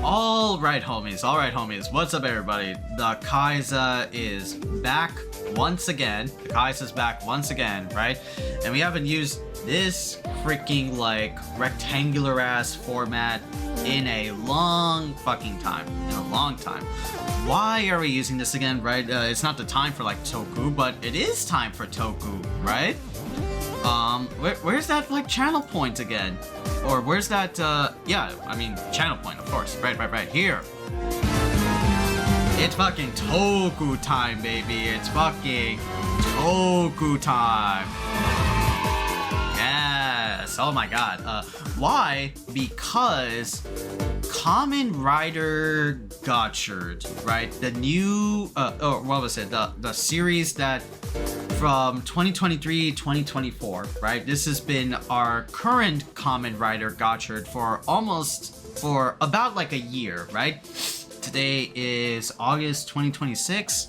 Alright homies, what's up everybody? The Khaiza is back once again. The Khaiza's back once again, right? And we haven't used this freaking like rectangular ass format in a long fucking time. Why are we using this again, right? It's not the time for like Toku, but it is time for Toku, right? Where's that like channel point again? Or where's that, channel point, of course. Right here. It's fucking Toku time, baby. It's fucking Toku time. Yes. Oh my god. Why? Because Kamen Rider Gotchard, right? The new, the series that from 2023-2024, right? This has been our current Kamen Rider Gotchard for about like a year, right? Today is August 2026,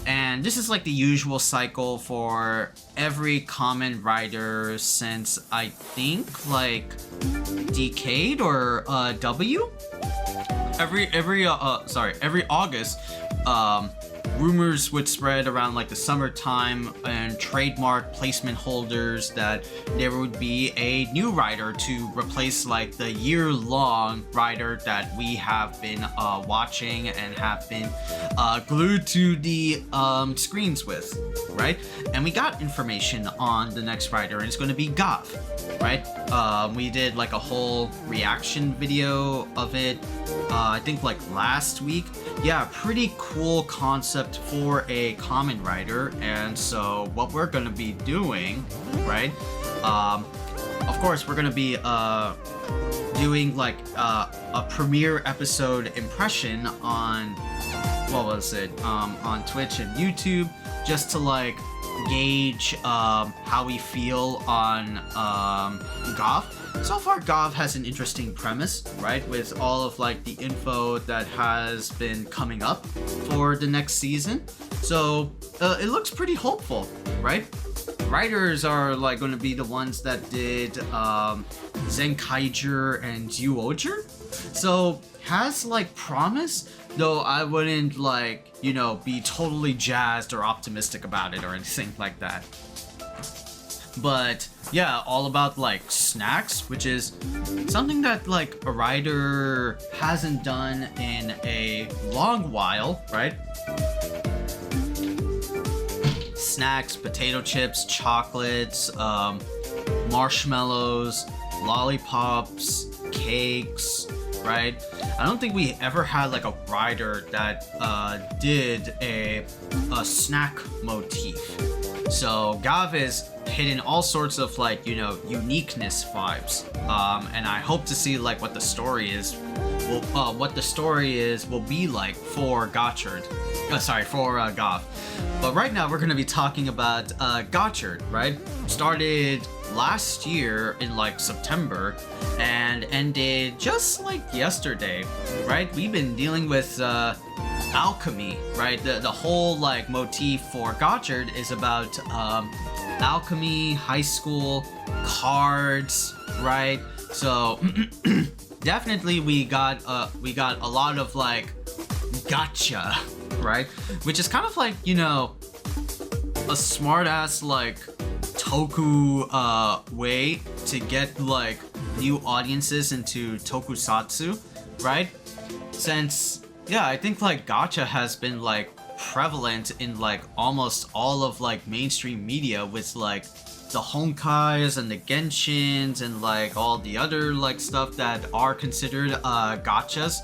and this is like the usual cycle for every Kamen Rider since I think like Decade or W. Every August, rumors would spread around like the summertime and trademark placement holders that there would be a new rider to replace like the year-long rider that we have been watching and have been glued to the screens with, right? And we got information on the next rider, and it's going to be Gav, right? We did like a whole reaction video of it, I think like last week. Yeah, pretty cool concept for a Kamen Rider. And so what we're gonna be doing, right? Of course, we're gonna be doing like a premiere episode impression on on Twitch and YouTube, just to like gauge how we feel on Gav. So far, Gav has an interesting premise, right? With all of like the info that has been coming up for the next season. So it looks pretty hopeful, right? Writers are like going to be the ones that did Zenkaiger and Zyuohger. So has like promise, though I wouldn't like, be totally jazzed or optimistic about it or anything like that. But yeah, all about like snacks, which is something that like a writer hasn't done in a long while, right? Snacks, potato chips, chocolates, marshmallows, lollipops, cakes, right? I don't think we ever had like a writer that did a snack motif. So Gav is hitting all sorts of like, uniqueness vibes. And I hope to see like what the story is will be like for Gotchard. For Gav. But right now we're going to be talking about Gotchard, right? Started last year in like September and ended just like yesterday, right? We've been dealing with alchemy, right? The whole like motif for Gotchard is about alchemy, high school, cards, right? So definitely we got a lot of like gotcha, right? Which is kind of like, a smart ass like Toku way to get like new audiences into tokusatsu, right? Since I think like gotcha has been like prevalent in like almost all of like mainstream media, with like the Honkais and the Genshins and like all the other like stuff that are considered gotchas.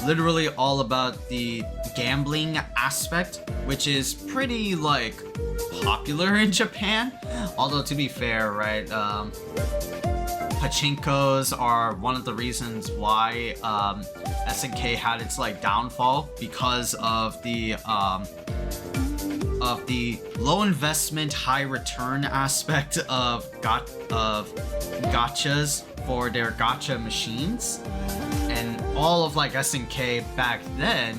Literally all about the gambling aspect, which is pretty like popular in Japan. Although to be fair, right, pachinkos are one of the reasons why SNK had its like downfall, because of the low investment, high return aspect of gotchas for their gotcha machines. And all of like SNK back then,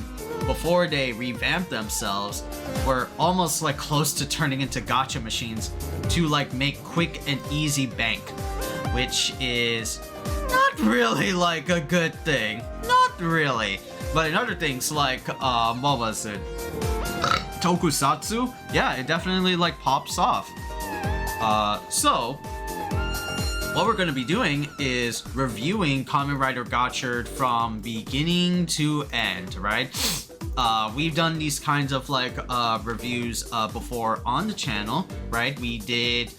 before they revamped themselves, were almost like close to turning into gotcha machines to like make quick and easy bank, which is not really like a good thing. Not not really. But in other things like, what was it? Tokusatsu? Yeah, it definitely like pops off. So, what we're going to be doing is reviewing Kamen Rider Gotchard from beginning to end, right? We've done these kinds of like reviews before on the channel, right? We did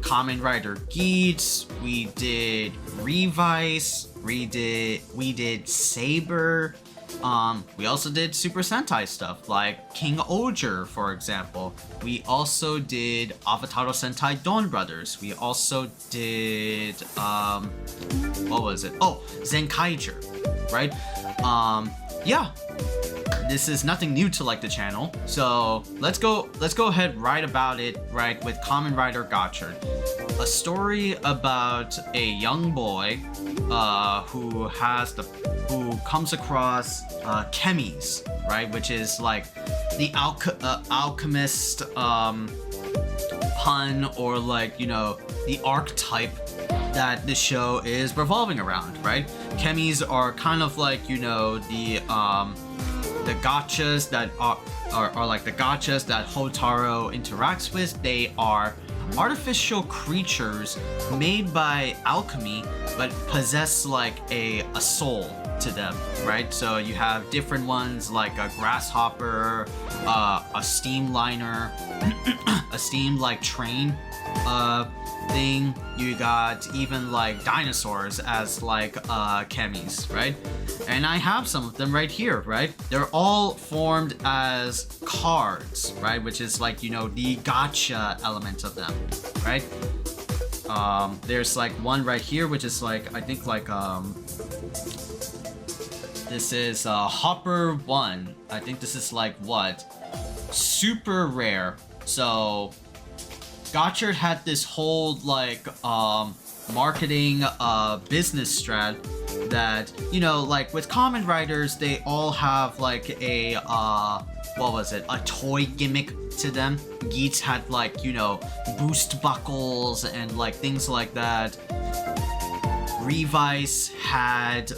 Kamen Rider Geats, we did Revice, we did Saber. We also did Super Sentai stuff like King Oger, for example. We also did Avataro Sentai Dawn Brothers. We also did what was it? Oh, Zenkaiger, right? Yeah. This is nothing new to like the channel, so let's go ahead right about it, right, with Kamen Rider Gotchard. A story about a young boy who comes across CHEMYs, right, which is like the alchemist pun, or like, you know, the archetype that the show is revolving around, right? CHEMYs are kind of like, you know, the gotchas that are like the gotchas that Hotaro interacts with. They are artificial creatures made by alchemy, but possess like a soul to them, right? So you have different ones like a grasshopper, a steam liner, a steam like train thing. You got even like dinosaurs as like CHEMYs, right? And I have some of them right here, right? They're all formed as cards, right? Which is like, you know, the gotcha element of them, right? There's like one right here, which is like, I think like this is Hopper 1. I think this is like what? Super rare. So Gotchard had this whole like marketing business strat that, you know, like with Kamen Riders, they all have like a what was it, a toy gimmick to them. Geats had like, you know, boost buckles and like things like that. Revice had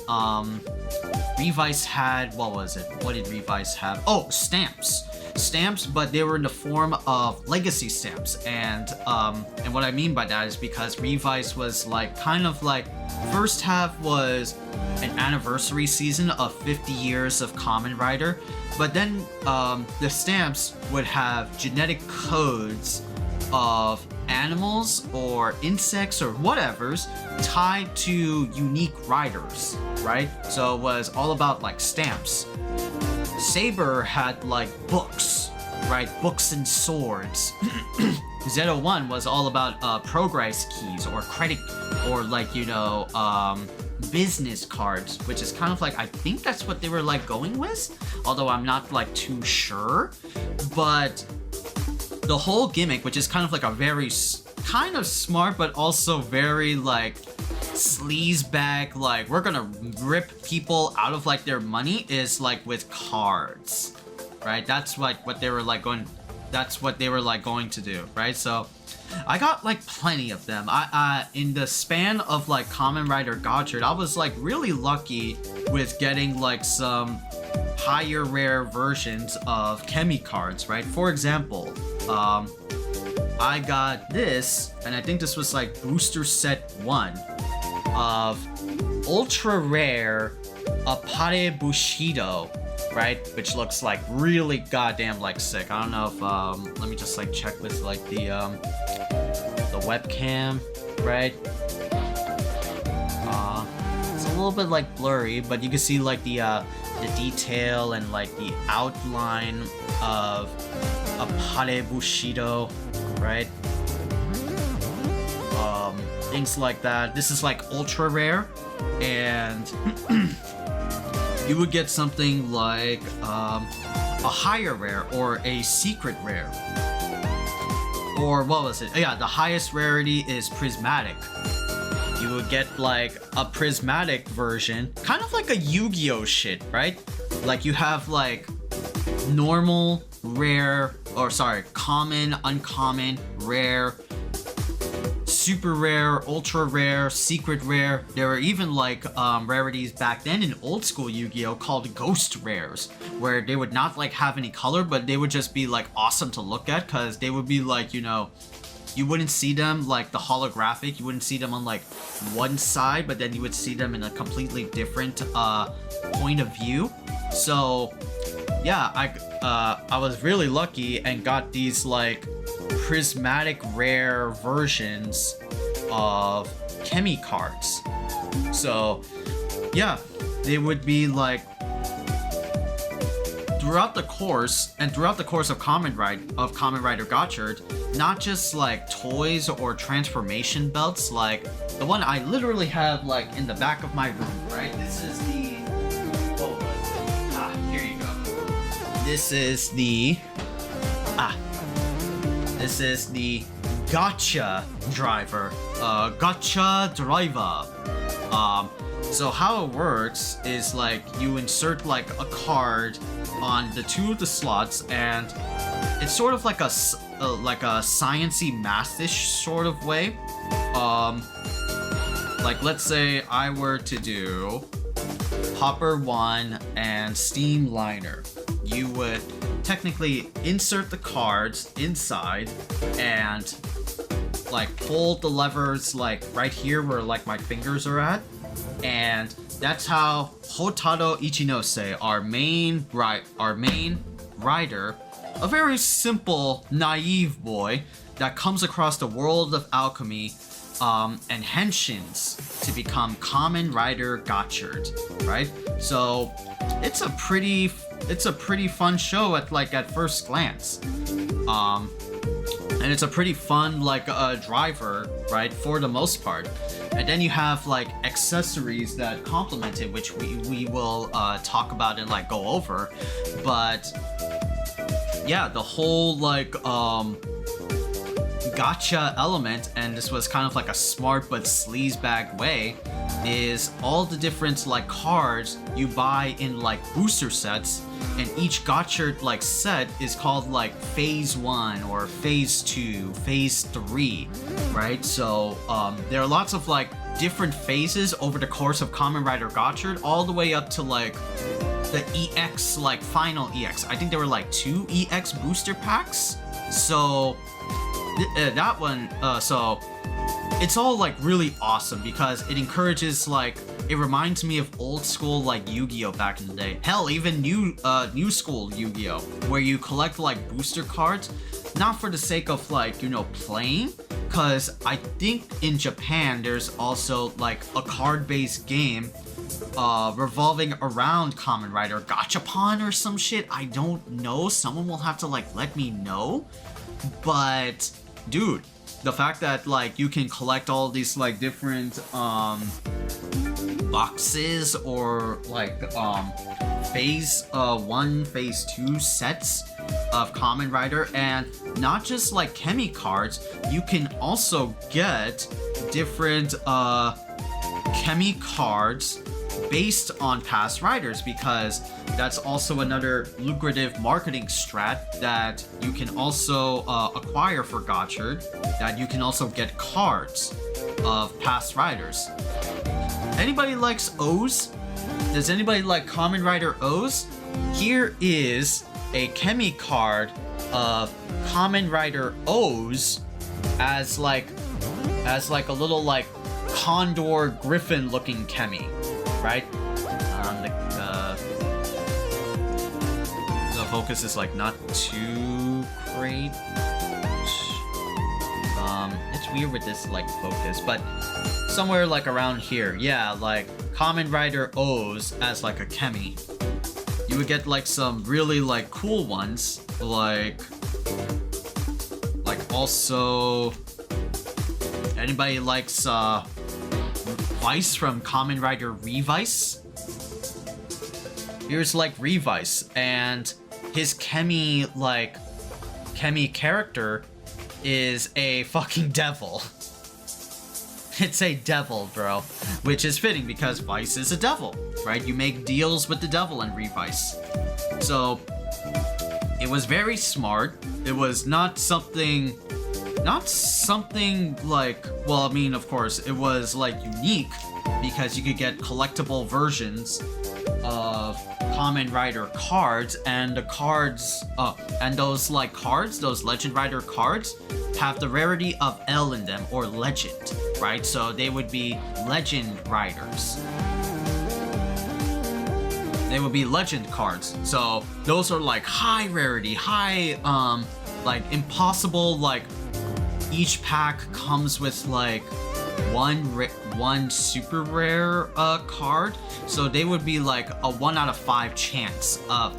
what was it? What did Revice have? Oh, stamps, but they were in the form of legacy stamps. And what I mean by that is because Revice was like kind of like, first half was an anniversary season of 50 years of Kamen Rider, but then the stamps would have genetic codes of animals or insects or whatever's tied to unique riders, right? So it was all about like stamps. Saber had like books, right? Books and swords. Zero One was all about progress keys or credit, or like, you know, business cards, which is kind of like, I think that's what they were like going with, although I'm not like too sure. But the whole gimmick, which is kind of like a very kind of smart but also very like sleazebag, like we're gonna rip people out of like their money, is like with cards, right? That's like what they were like going, that's what they were like going to do, right? So I got like plenty of them. I in the span of like Kamen Rider Gotchard, I was like really lucky with getting like some higher rare versions of CHEMY cards, right? For example, I got this, and I think this was like booster set 1 of ultra rare Apare Bushido, right? Which looks like really goddamn like sick. I don't know if let me just like check with like the webcam, right? It's a little bit like blurry, but you can see like the detail and like the outline of Apare Bushido, right? Things like that. This is like ultra rare, and you would get something like a higher rare or a secret rare. Or what was it? Yeah, the highest rarity is prismatic. You would get like a prismatic version, kind of like a Yu-Gi-Oh shit, right? Like you have like normal, rare, or sorry, common, uncommon, rare, super rare, ultra rare, secret rare. There were even like rarities back then in old school Yu-Gi-Oh called ghost rares, where they would not like have any color, but they would just be like awesome to look at, because they would be like, you know, you wouldn't see them like the holographic, you wouldn't see them on like one side, but then you would see them in a completely different point of view. So yeah, I was really lucky and got these like prismatic rare versions of CHEMY cards. So yeah, they would be like throughout the course of Kamen Rider Gotchard, not just like toys or transformation belts, like the one I literally have like in the back of my room, right? This is the here you go. This is the Gotcha driver. So how it works is like you insert like a card on the two of the slots, and it's sort of like a sciencey mathish sort of way. Like let's say I were to do Hopper 1 and Steam Liner. You would technically insert the cards inside and like pull the levers like right here where like my fingers are at, and that's how Hotaro Ichinose, our main rider, a very simple, naive boy that comes across the world of alchemy and henshins to become Kamen Rider Gotchard, right? So it's a pretty fun show at first glance. And it's a pretty fun like driver, right, for the most part. And then you have like accessories that complement it, which we will talk about and like go over. But yeah, the whole like gotcha element, and this was kind of like a smart but sleazebag way, is all the different like cards you buy in like booster sets, and each Gotchard like set is called like phase 1 or phase 2, phase 3, right? So there are lots of like different phases over the course of Kamen Rider Gotchard, all the way up to like the EX, like final EX. I think there were like 2 EX booster packs. So that one, so it's all like really awesome because it encourages like, it reminds me of old school like Yu-Gi-Oh back in the day. Hell, even new school Yu-Gi-Oh, where you collect like booster cards, not for the sake of like, you know, playing, because I think in Japan there's also like a card-based game revolving around Kamen Rider Gotchapon or some shit. I don't know. Someone will have to like let me know. But dude, the fact that like you can collect all these like different boxes or like phase 1, phase 2 sets of Kamen Rider, and not just like CHEMY cards, you can also get different CHEMY cards based on past riders, because that's also another lucrative marketing strat that you can also acquire for Gotchard, that you can also get cards of past riders. Anybody likes O's? Does anybody like Kamen Rider O's? Here is a CHEMY card of Kamen Rider O's as like a little like condor griffin looking CHEMY, right? The focus is like not too great. It's weird with this like focus, but somewhere like around here, yeah, like Kamen Rider O's as like a CHEMY. You would get like some really like cool ones, like also, anybody likes Vice from Kamen Rider Revice? Here's like Revice, and his CHEMY character is a fucking devil. It's a devil, bro. Which is fitting because Vice is a devil, right? You make deals with the devil in Revice. So it was very smart. It was not something not something like, well, I mean, of course, it was like unique because you could get collectible versions of Kamen Rider cards, and the cards, and those like cards, those Legend Rider cards, have the rarity of L in them, or legend, right? So they would be Legend Riders. They would be legend cards. So those are like high rarity, high, like impossible, like each pack comes with like one super rare card, so they would be like a 1 out of 5 chance of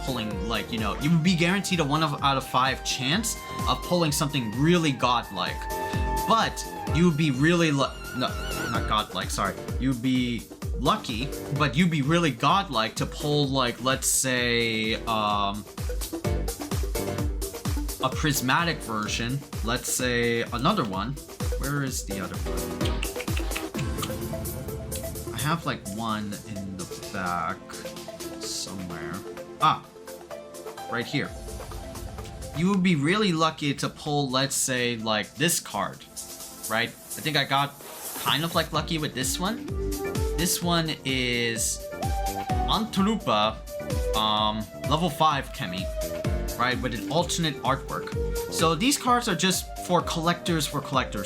pulling, like, you know, you would be guaranteed a 1 out of 5 chance of pulling something really godlike. But you would be really no, not godlike, sorry, you'd be lucky, but you'd be really godlike to pull, like, let's say a prismatic version, let's say another one. Where is the other one? I have like one in the back somewhere. Ah, right here. You would be really lucky to pull, let's say, like this card, right? I think I got kind of like lucky with this one. This one is Antrupa, level 5 CHEMY, right, with an alternate artwork. So these cards are just for collectors'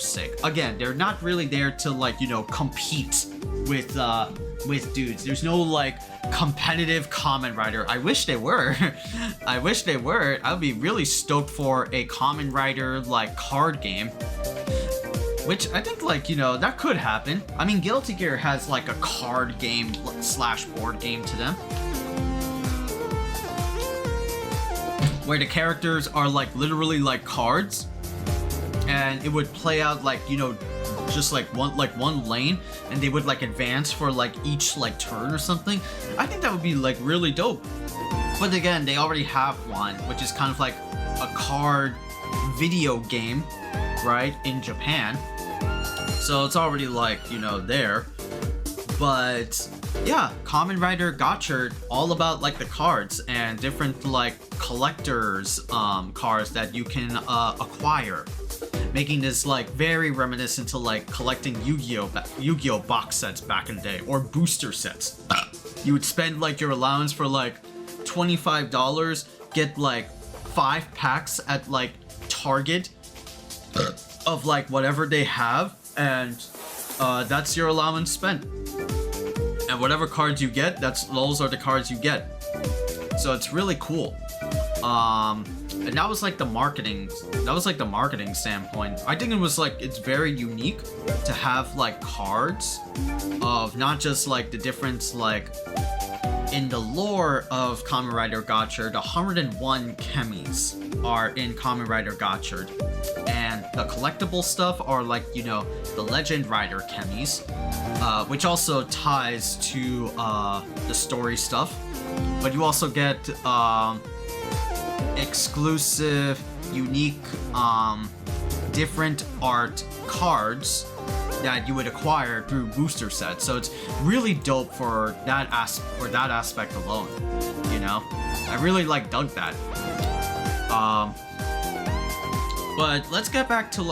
sake. Again, they're not really there to, like, you know, compete with dudes. There's no like competitive Kamen Rider. I wish they were. I wish they were. I would be really stoked for a Kamen Rider like card game. Which I think, like, you know, that could happen. I mean, Guilty Gear has like a card game slash board game to them, where the characters are like literally like cards, and it would play out like, you know, just like one lane, and they would like advance for like each like turn or something. I think that would be like really dope. But again, they already have one, which is kind of like a card video game, right, in Japan. So it's already like, you know, there. But yeah, Kamen Rider Gotchard, all about like the cards and different like collectors cards that you can acquire, making this like very reminiscent to like collecting Yu-Gi-Oh box sets back in the day, or booster sets. You would spend like your allowance for like $25, get like 5 packs at like Target of like whatever they have, and that's your allowance spent. And whatever cards you get, those are the cards you get. So it's really cool. And that was like the marketing. That was like the marketing standpoint. I think it was like, it's very unique to have like cards of not just like the difference, like in the lore of Kamen Rider Gotchard, 101 CHEMYs are in Kamen Rider Gotchard. And the collectible stuff are like, you know, the Legend Rider CHEMYs, which also ties to the story stuff. But you also get exclusive, unique, different art cards that you would acquire through booster sets. So it's really dope for that aspect alone. You know, I really like dug that. But let's get back to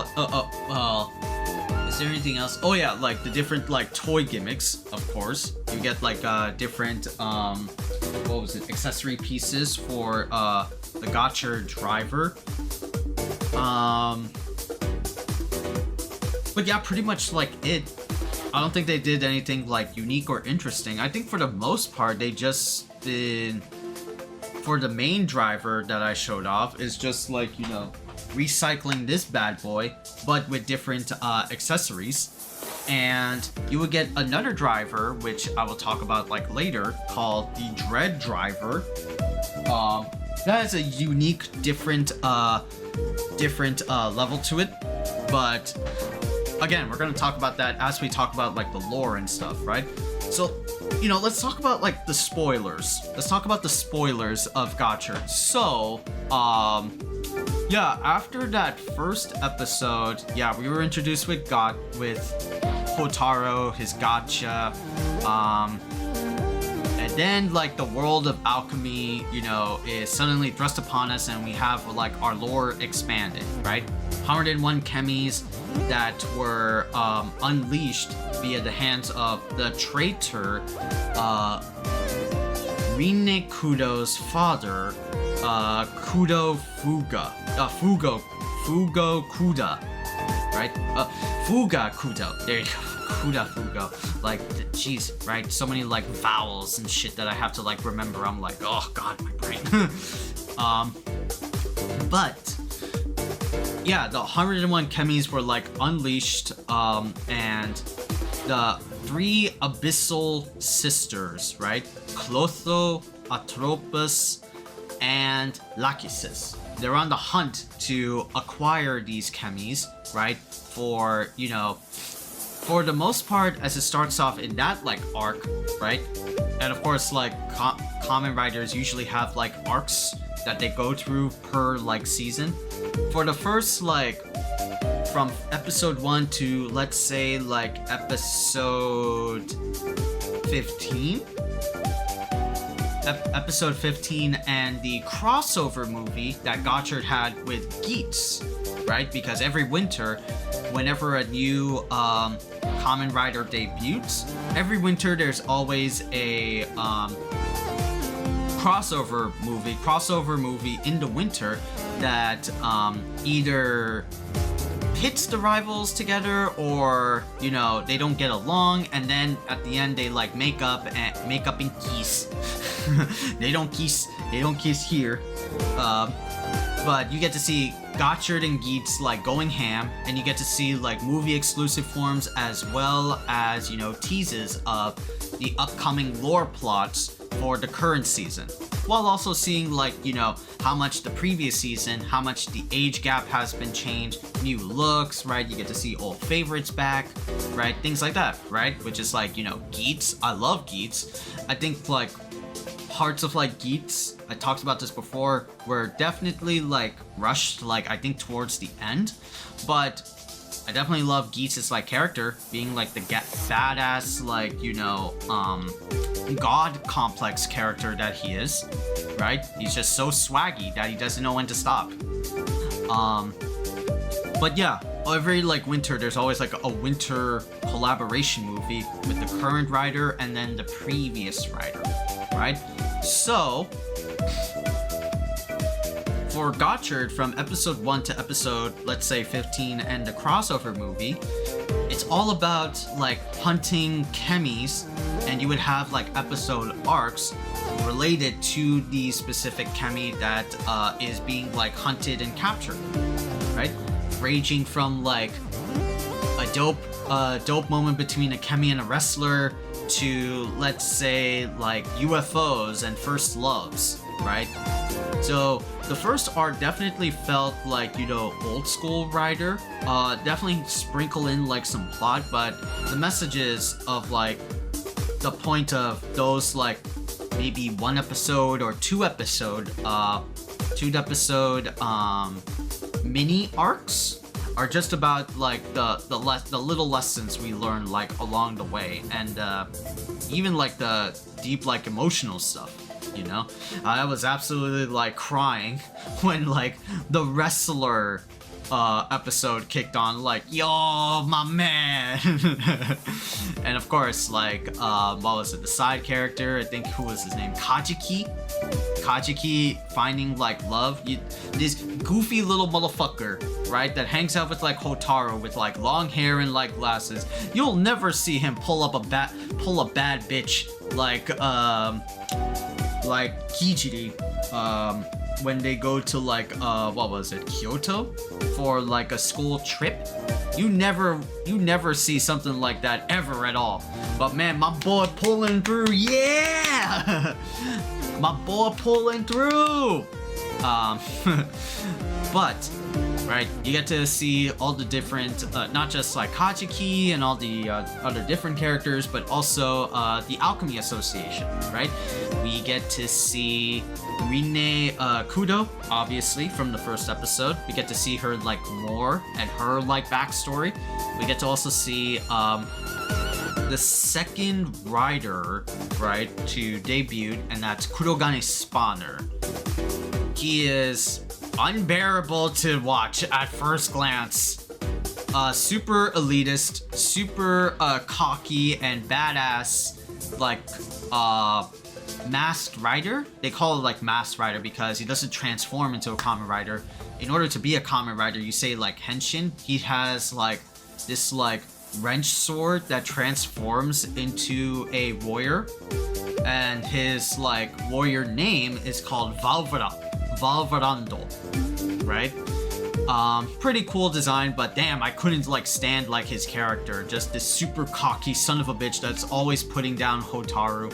is there anything else? Oh yeah, like the different like toy gimmicks, of course. You get like different what was it, accessory pieces for the Gotchard driver. But yeah, pretty much like it. I don't think they did anything like unique or interesting. I think for the most part they just did, for the main driver that I showed off, is just like, you know, recycling this bad boy, but with different accessories. And you would get another driver, which I will talk about like later, called the Dread driver. That is a unique, different level to it. But again, we're gonna talk about that as we talk about like the lore and stuff, right? So, you know, let's talk about like the spoilers. Let's talk about the spoilers of Gotchard. So, yeah, after that first episode, yeah, we were introduced with Hotaro, his gotcha, and then like the world of alchemy, you know, is suddenly thrust upon us, and we have like our lore expanded, right? 101 chemies that were unleashed via the hands of the traitor Rinne Kudo's father, Fugo Kuda, right? Fuga Kudo. There you go. Kuda Fugo. Like, jeez, right? So many like vowels and shit that I have to like remember. I'm like, oh god, my brain. But yeah, the 101 chemies were like unleashed, and the 3 abyssal sisters, right? Clotho, Atropos, and Lachesis. They're on the hunt to acquire these chemies, right? For, you know, for the most part, as it starts off in that like arc, right? And of course, like Kamen Riders usually have like arcs that they go through per like season. For the first like from episode 1 to let's say like episode 15. Episode 15 and the crossover movie that Gotchard had with Geats, right? Because every winter, whenever a new Kamen Rider debuts, every winter there's always a crossover movie in the winter that either pits the rivals together, or you know, they don't get along, and then at the end they like make up in kiss. they don't kiss here, but you get to see Gotchard and Geats like going ham, and you get to see like movie exclusive forms as well as, you know, teases of the upcoming lore plots for the current season, while also seeing like, you know, how much the previous season, how much the age gap has been changed, new looks, right? You get to see old favorites back, right? Things like that, right? Which is like, you know, Geats. I love Geats. I think like parts of like Geats, I talked about this before, were definitely like rushed, like I think towards the end, but I definitely love Geats' like character being like the badass, like, you know, god complex character that he is, right? He's just so swaggy that he doesn't know when to stop. But yeah, every like winter there's always like a winter collaboration movie with the current writer and then the previous writer, right? So for Gotchard, from episode 1 to episode, let's say 15, and the crossover movie, it's all about like hunting chemies, and you would have like episode arcs related to the specific chemi that is being like hunted and captured, right? Ranging from like a dope moment between a chemi and a wrestler to, let's say, like UFOs and first loves, right? So the first arc definitely felt like, you know, old school Rider. Definitely sprinkle in like some plot, but the messages of like the point of those like maybe 1 episode or 2 episode mini arcs are just about like the little lessons we learn like along the way, and even like the deep like emotional stuff, you know. I was absolutely like crying when like the wrestler episode kicked on, like, yo, my man. And of course, like what was it, the side character, I think, who was his name, Kajiki finding like love. This goofy little motherfucker, right, that hangs out with like Hotaru with like long hair and like glasses. You'll never see him pull a bad bitch like Kijiri when they go to like what was it, Kyoto, for like a school trip. You never see something like that ever at all. But man, my boy pulling through, yeah. My boy pulling through. But right, you get to see all the different, not just like Kajiki and all the other different characters, but also the Alchemy Association, right? We get to see Rinne Kudo, obviously, from the first episode. We get to see her like more and her like backstory. We get to also see the second rider, right, to debut, and that's Kurogane Spawner. He is unbearable to watch at first glance. Super elitist, super cocky and badass, like masked rider. They call it like masked rider because he doesn't transform into a Kamen Rider. In order to be a Kamen Rider, you say like henshin. He has like this like wrench sword that transforms into a warrior, and his like warrior name is called Valvarando, right? Pretty cool design, but damn, I couldn't like stand like his character. Just this super cocky son of a bitch that's always putting down Hotaru.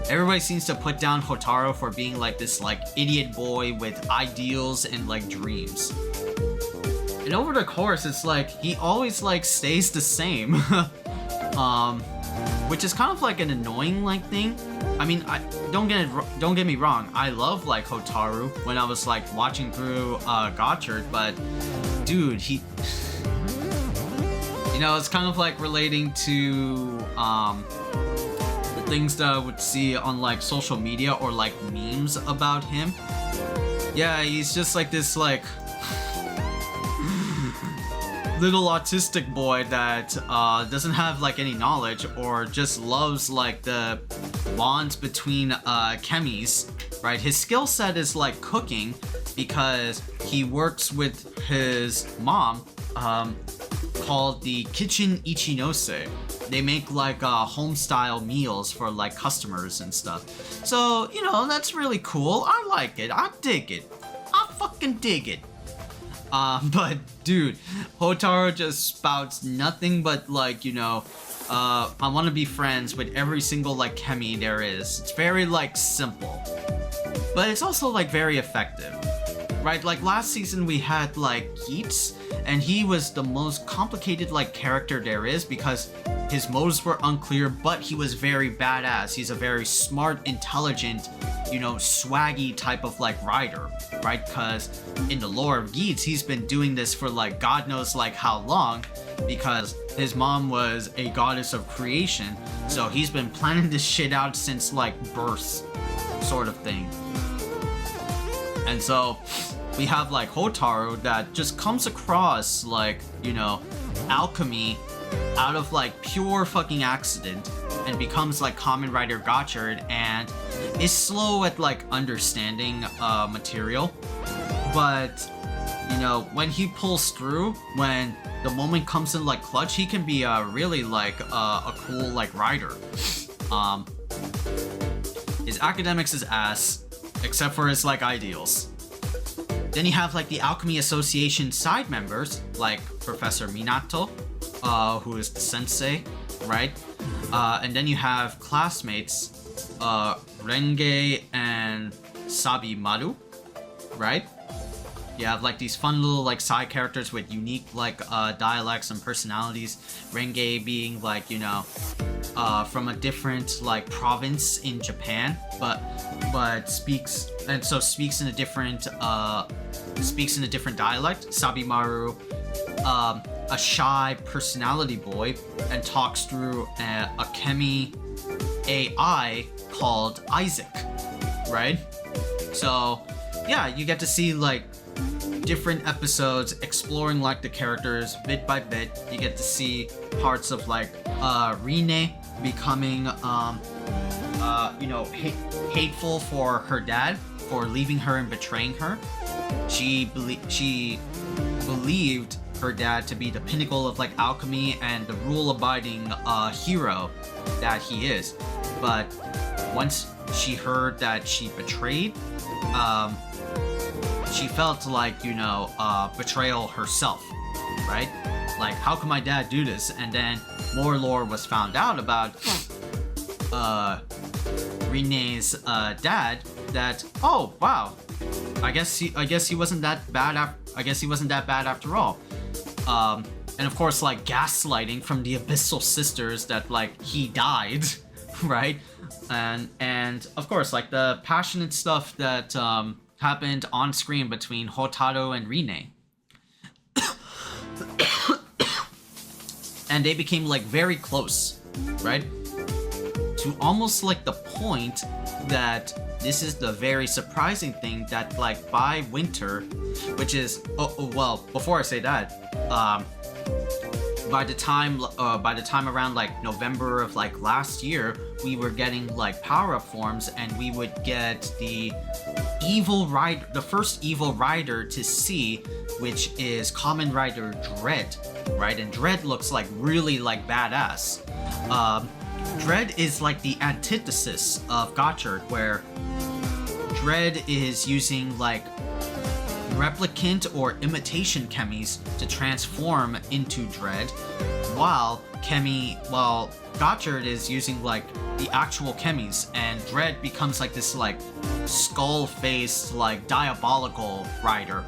Everybody seems to put down Hotaru for being like this like idiot boy with ideals and like dreams. And over the course, it's like he always like stays the same, which is kind of like an annoying like thing. I mean, don't get me wrong. I love like Hotaru when I was like watching through Gotchard, but dude, he, you know, it's kind of like relating to the things that I would see on like social media or like memes about him. Yeah, he's just like this like little autistic boy that doesn't have like any knowledge or just loves like the bonds between chemies, right? His skill set is like cooking because he works with his mom called the Kitchen Ichinose. They make like home style meals for like customers and stuff. So, you know, that's really cool. I like it. I dig it. I fucking dig it. But dude, Hotaru just spouts nothing but like, you know, I want to be friends with every single like chemi there is. It's very like simple, but it's also like very effective, right? Like last season we had like Geets, and he was the most complicated like character there is because his motives were unclear, but he was very badass. He's a very smart, intelligent, you know, swaggy type of like rider, right? Because in the lore of Geets, he's been doing this for like God knows like how long, because his mom was a goddess of creation, so he's been planning this shit out since like birth, sort of thing. And so we have like Hotaru that just comes across like, you know, alchemy out of like pure fucking accident and becomes like Kamen Rider Gotchard and is slow at like understanding material, but you know, when he pulls through, when the moment comes in like clutch, he can be really like a cool like rider. His academics is ass, except for his like ideals. Then you have like the Alchemy Association side members like Professor Minato, who is the sensei, right? And then you have classmates Renge and Sabimaru, right? You have like these fun little like side characters with unique like dialects and personalities. Renge being like, you know, from a different like province in Japan, but speaks in a different dialect. Sabimaru, a shy personality boy, and talks through a chemi AI called Isaac, right? So yeah, you get to see like different episodes exploring like the characters bit by bit. You get to see parts of like Rine becoming you know, hateful for her dad for leaving her and betraying her. She believed her dad to be the pinnacle of like alchemy and the rule-abiding hero that he is. But once she heard that she betrayed, she felt like, you know, betrayal herself, right? Like, how can my dad do this? And then more lore was found out about Rine's dad. That, oh wow, I guess he wasn't that bad. I guess he wasn't that bad after all. And of course, like gaslighting from the Abyssal Sisters that like he died, right? And of course, like the passionate stuff that happened on screen between Hotaru and Rine. And they became like very close right? To almost like the point that this is the very surprising thing that like by winter, which is well, before I say that, by the time around like November of like last year, we were getting like power-up forms, and we would get the first evil rider to see, which is Kamen Rider Dread, right? And Dread looks like really like badass. Dread is like the antithesis of Gotchard, where Dread is using like replicant or imitation chemies to transform into Dread, while Gotchard is using like the actual chemies, and Dread becomes like this like skull-faced like diabolical rider.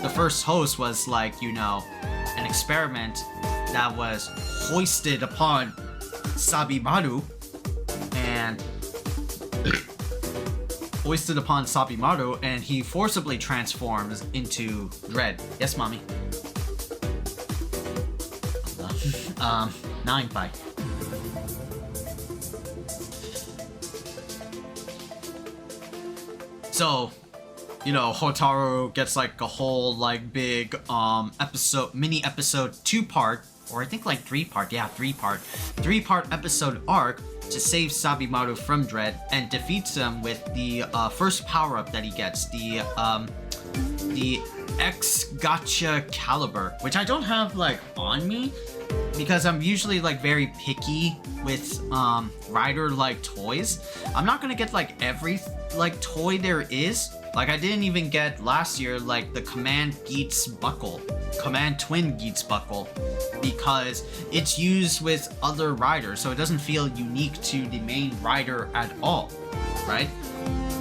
The first host was like, you know, an experiment that was hoisted upon Sabimaru, and he forcibly transforms into Dread. Yes, mommy. 9 5. So, you know, Hotaru gets like a whole like big mini episode 2-part, or I think like 3-part, yeah, 3-part episode arc to save Sabimaru from Dread and defeats him with the first power-up that he gets, the X Gotcha Caliber, which I don't have like on me because I'm usually like very picky with rider like toys. I'm not gonna get like every like toy there is. Like I didn't even get last year like the Command Twin Geats buckle, because it's used with other riders, so it doesn't feel unique to the main rider at all, right?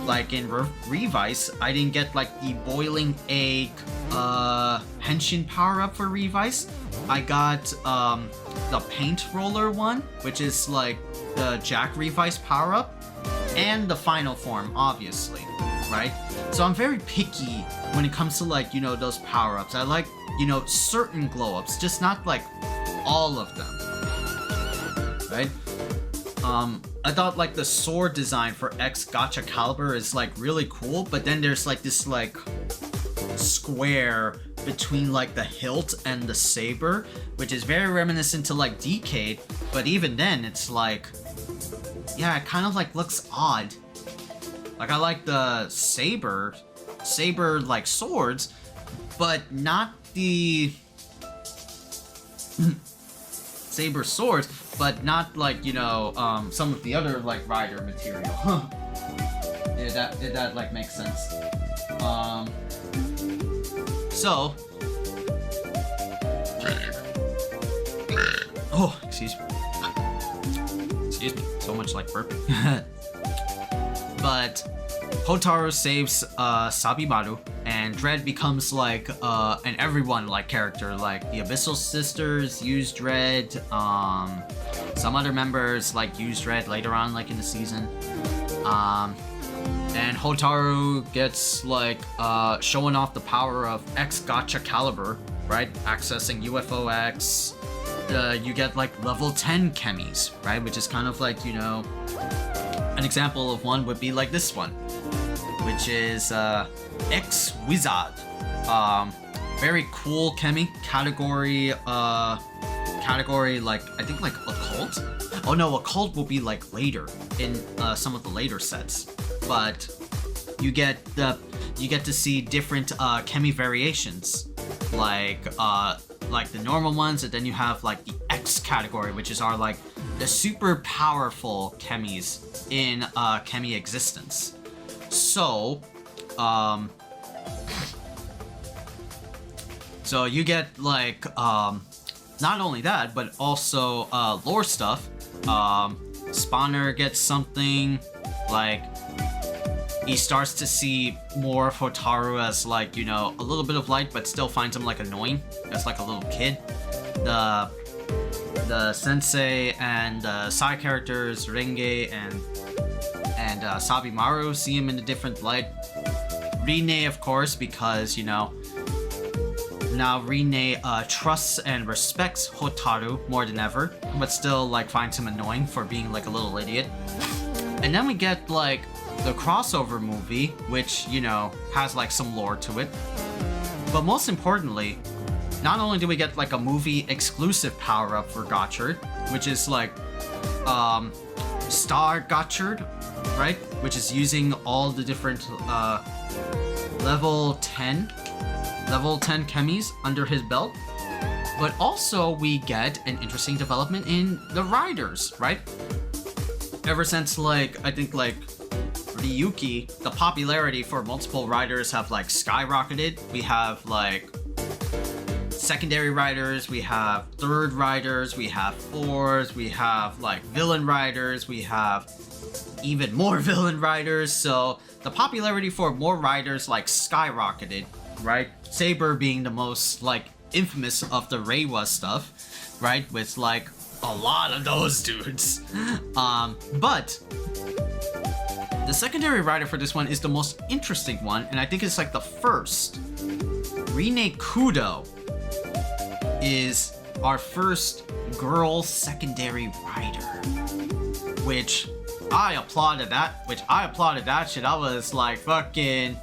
Like in Revice, I didn't get like the Boiling Egg Henshin power-up for Revice. I got the Paint Roller one, which is like the Jack Revice power-up, and the final form, obviously, right? So I'm very picky when it comes to like, you know, those power-ups. I like, you know, certain glow-ups, just not like all of them, right? I thought like the sword design for X Gotcha Caliber is like really cool, but then there's like this like square between like the hilt and the saber, which is very reminiscent to like Decade, but even then it's like, yeah, it kind of like looks odd. Like I like the saber like swords, but not the saber swords, but not like, you know, some of the other like rider material. Did that like make sense? So, oh, excuse me, so much like burping. But Hotaru saves Sabimaru, and Dread becomes like an everyone like character. Like the Abyssal Sisters use Dread, some other members like use Dread later on like in the season. And Hotaru gets like showing off the power of X Gotcha Caliber, right? Accessing UFO X. You get like level 10 chemies, right? Which is kind of like, you know, an example of one would be like this one, which is X Wizard. Very cool chemi category like I think like occult. Oh no, occult will be like later in some of the later sets, but you get to see different chemi variations, like the normal ones, and then you have like the X category, which is like the super powerful chemis in chemi existence. So so you get like not only that, but also lore stuff. Spawner gets something, like he starts to see more of Hotaru as like, you know, a little bit of light, but still finds him like annoying as like a little kid. The sensei and side characters Renge and Sabimaru see him in a different light. Rine, of course, because, you know, Now Rine trusts and respects Hotaru more than ever, but still like finds him annoying for being like a little idiot. And then we get like the crossover movie, which, you know, has like some lore to it. But most importantly, not only do we get like a movie exclusive power-up for Gotchard, which is like Star Gotchard, right? Which is using all the different level 10 chemies under his belt. But also we get an interesting development in the riders, right? Ever since like, I think like Ryuki, the popularity for multiple riders have like skyrocketed. We have like secondary riders, we have third riders, we have fours, we have like villain riders, we have even more villain riders. So the popularity for more riders like skyrocketed, right? Saber being the most like infamous of the Reiwa stuff, right? With like a lot of those dudes. But the secondary rider for this one is the most interesting one, and I think it's like the first. Rine Kudo is our first girl secondary rider, which I applauded that shit. I was like fucking,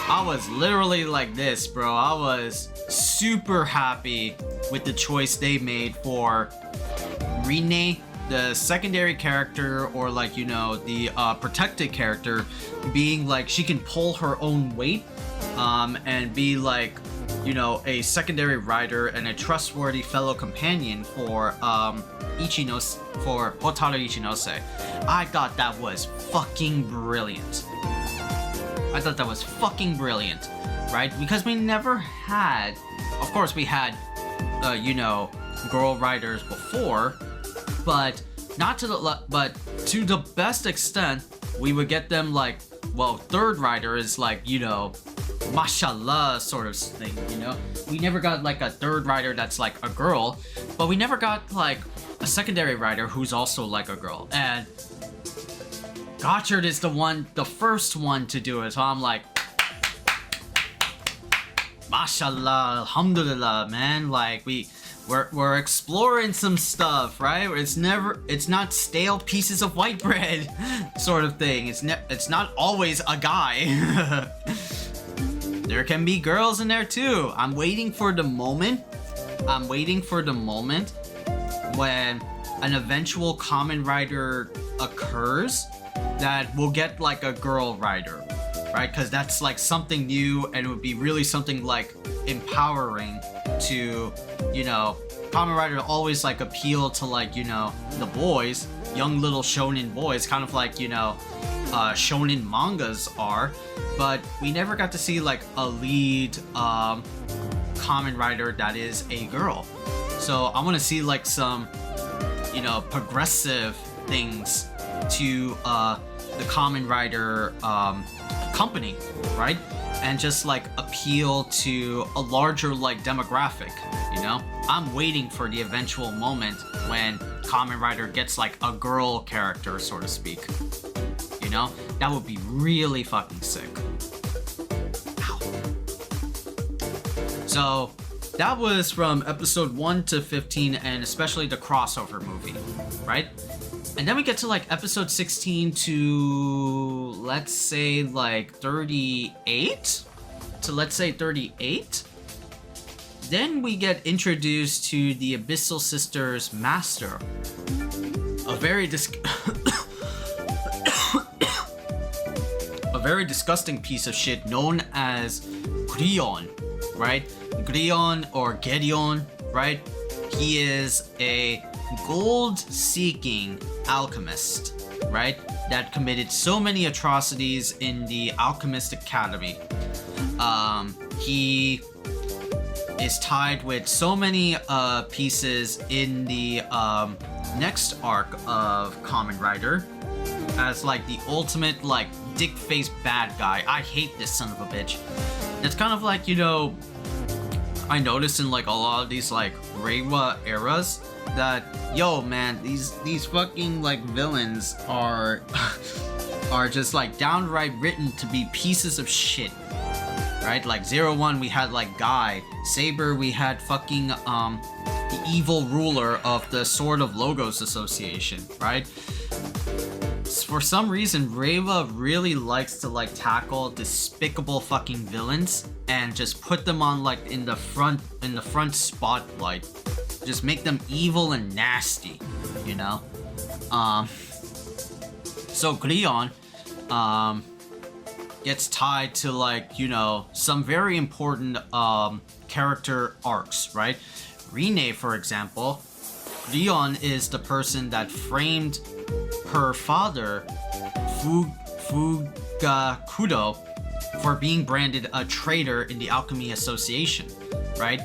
I was literally like this, bro. I was super happy with the choice they made for Rine, the secondary character, or like, you know, the protected character, being like she can pull her own weight and be like, you know, a secondary rider and a trustworthy fellow companion for Ichinose, for Hotaru Ichinose. I thought that was fucking brilliant. Right? Because we never had, of course we had, you know, girl riders before, but not to the best extent, we would get them like, well, third rider is like, you know, mashallah sort of thing, you know? We never got like a third rider that's like a girl, but we never got like a secondary rider who's also like a girl. And Gotchard is the first one to do it, so I'm like, mashallah, alhamdulillah, man. Like we're exploring some stuff, right? It's not stale pieces of white bread sort of thing. It's not always a guy. There can be girls in there too. I'm waiting for the moment when an eventual Kamen Rider occurs that we'll get like a girl rider, right? Because that's like something new, and it would be really something like empowering to, you know, Kamen Rider always like appeal to like, you know, the boys, young little shonen boys, kind of like, you know, shonen mangas are, but we never got to see like a lead Kamen Rider that is a girl. So I want to see like some, you know, progressive things to the Kamen Rider company, right? And just like appeal to a larger like demographic, you know? I'm waiting for the eventual moment when Kamen Rider gets like a girl character, so to speak. You know? That would be really fucking sick. Ow. So that was from episode 1 to 15, and especially the crossover movie, right? And then we get to like episode 16 to, let's say, like 38? To let's say 38? Then we get introduced to the Abyssal Sisters' master. A very disgusting piece of shit known as Grion, right? Grion or Gerion, right? He is a gold-seeking alchemist, right? That committed so many atrocities in the Alchemist Academy. He is tied with so many pieces in the next arc of Kamen Rider as like the ultimate like dick-faced bad guy. I hate this son of a bitch. It's kind of like, you know, I noticed in like a lot of these like Reiwa eras that, yo man, these fucking like villains are just like downright written to be pieces of shit. right? Like 01, we had like Guy. Saber, we had fucking the evil ruler of the Sword of Logos Association, right? For some reason, Reiwa really likes to like tackle despicable fucking villains and just put them on like in the front spotlight. Just make them evil and nasty, you know? So Glion gets tied to like, you know, some very important character arcs, right? Rine, for example, Glion is the person that framed her father, Fugakudo, for being branded a traitor in the Alchemy Association, right?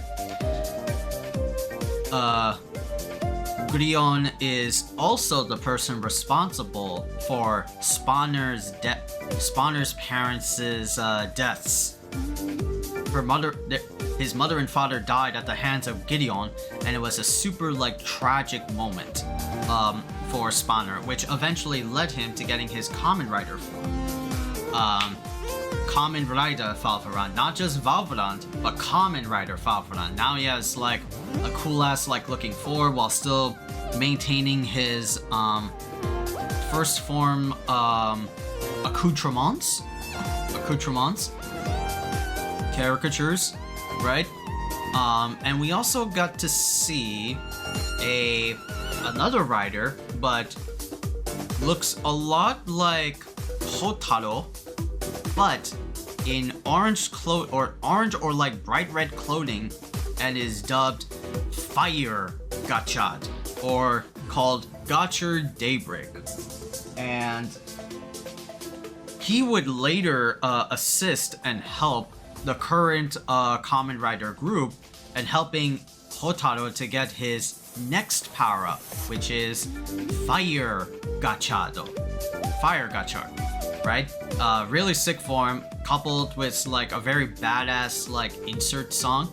Glion is also the person responsible for Spawner's parents' deaths. His mother and father died at the hands of Gideon, and it was a super like tragic moment for Spawner, which eventually led him to getting his Kamen Rider form. Kamen Rider Valveran, not just Valveran, but Kamen Rider Valveran. Now he has like a cool ass like looking form while still maintaining his first form accoutrements, caricatures, right? And we also got to see another rider, but looks a lot like Hotaro, but in orange or like bright red clothing, and is dubbed Fire Gotchard, or called Gotchard Daybreak. And he would later assist and help the current Kamen Rider group and helping Hotaro to get his next power-up, which is Fire Gotchard, right? Really sick form, coupled with like a very badass like insert song.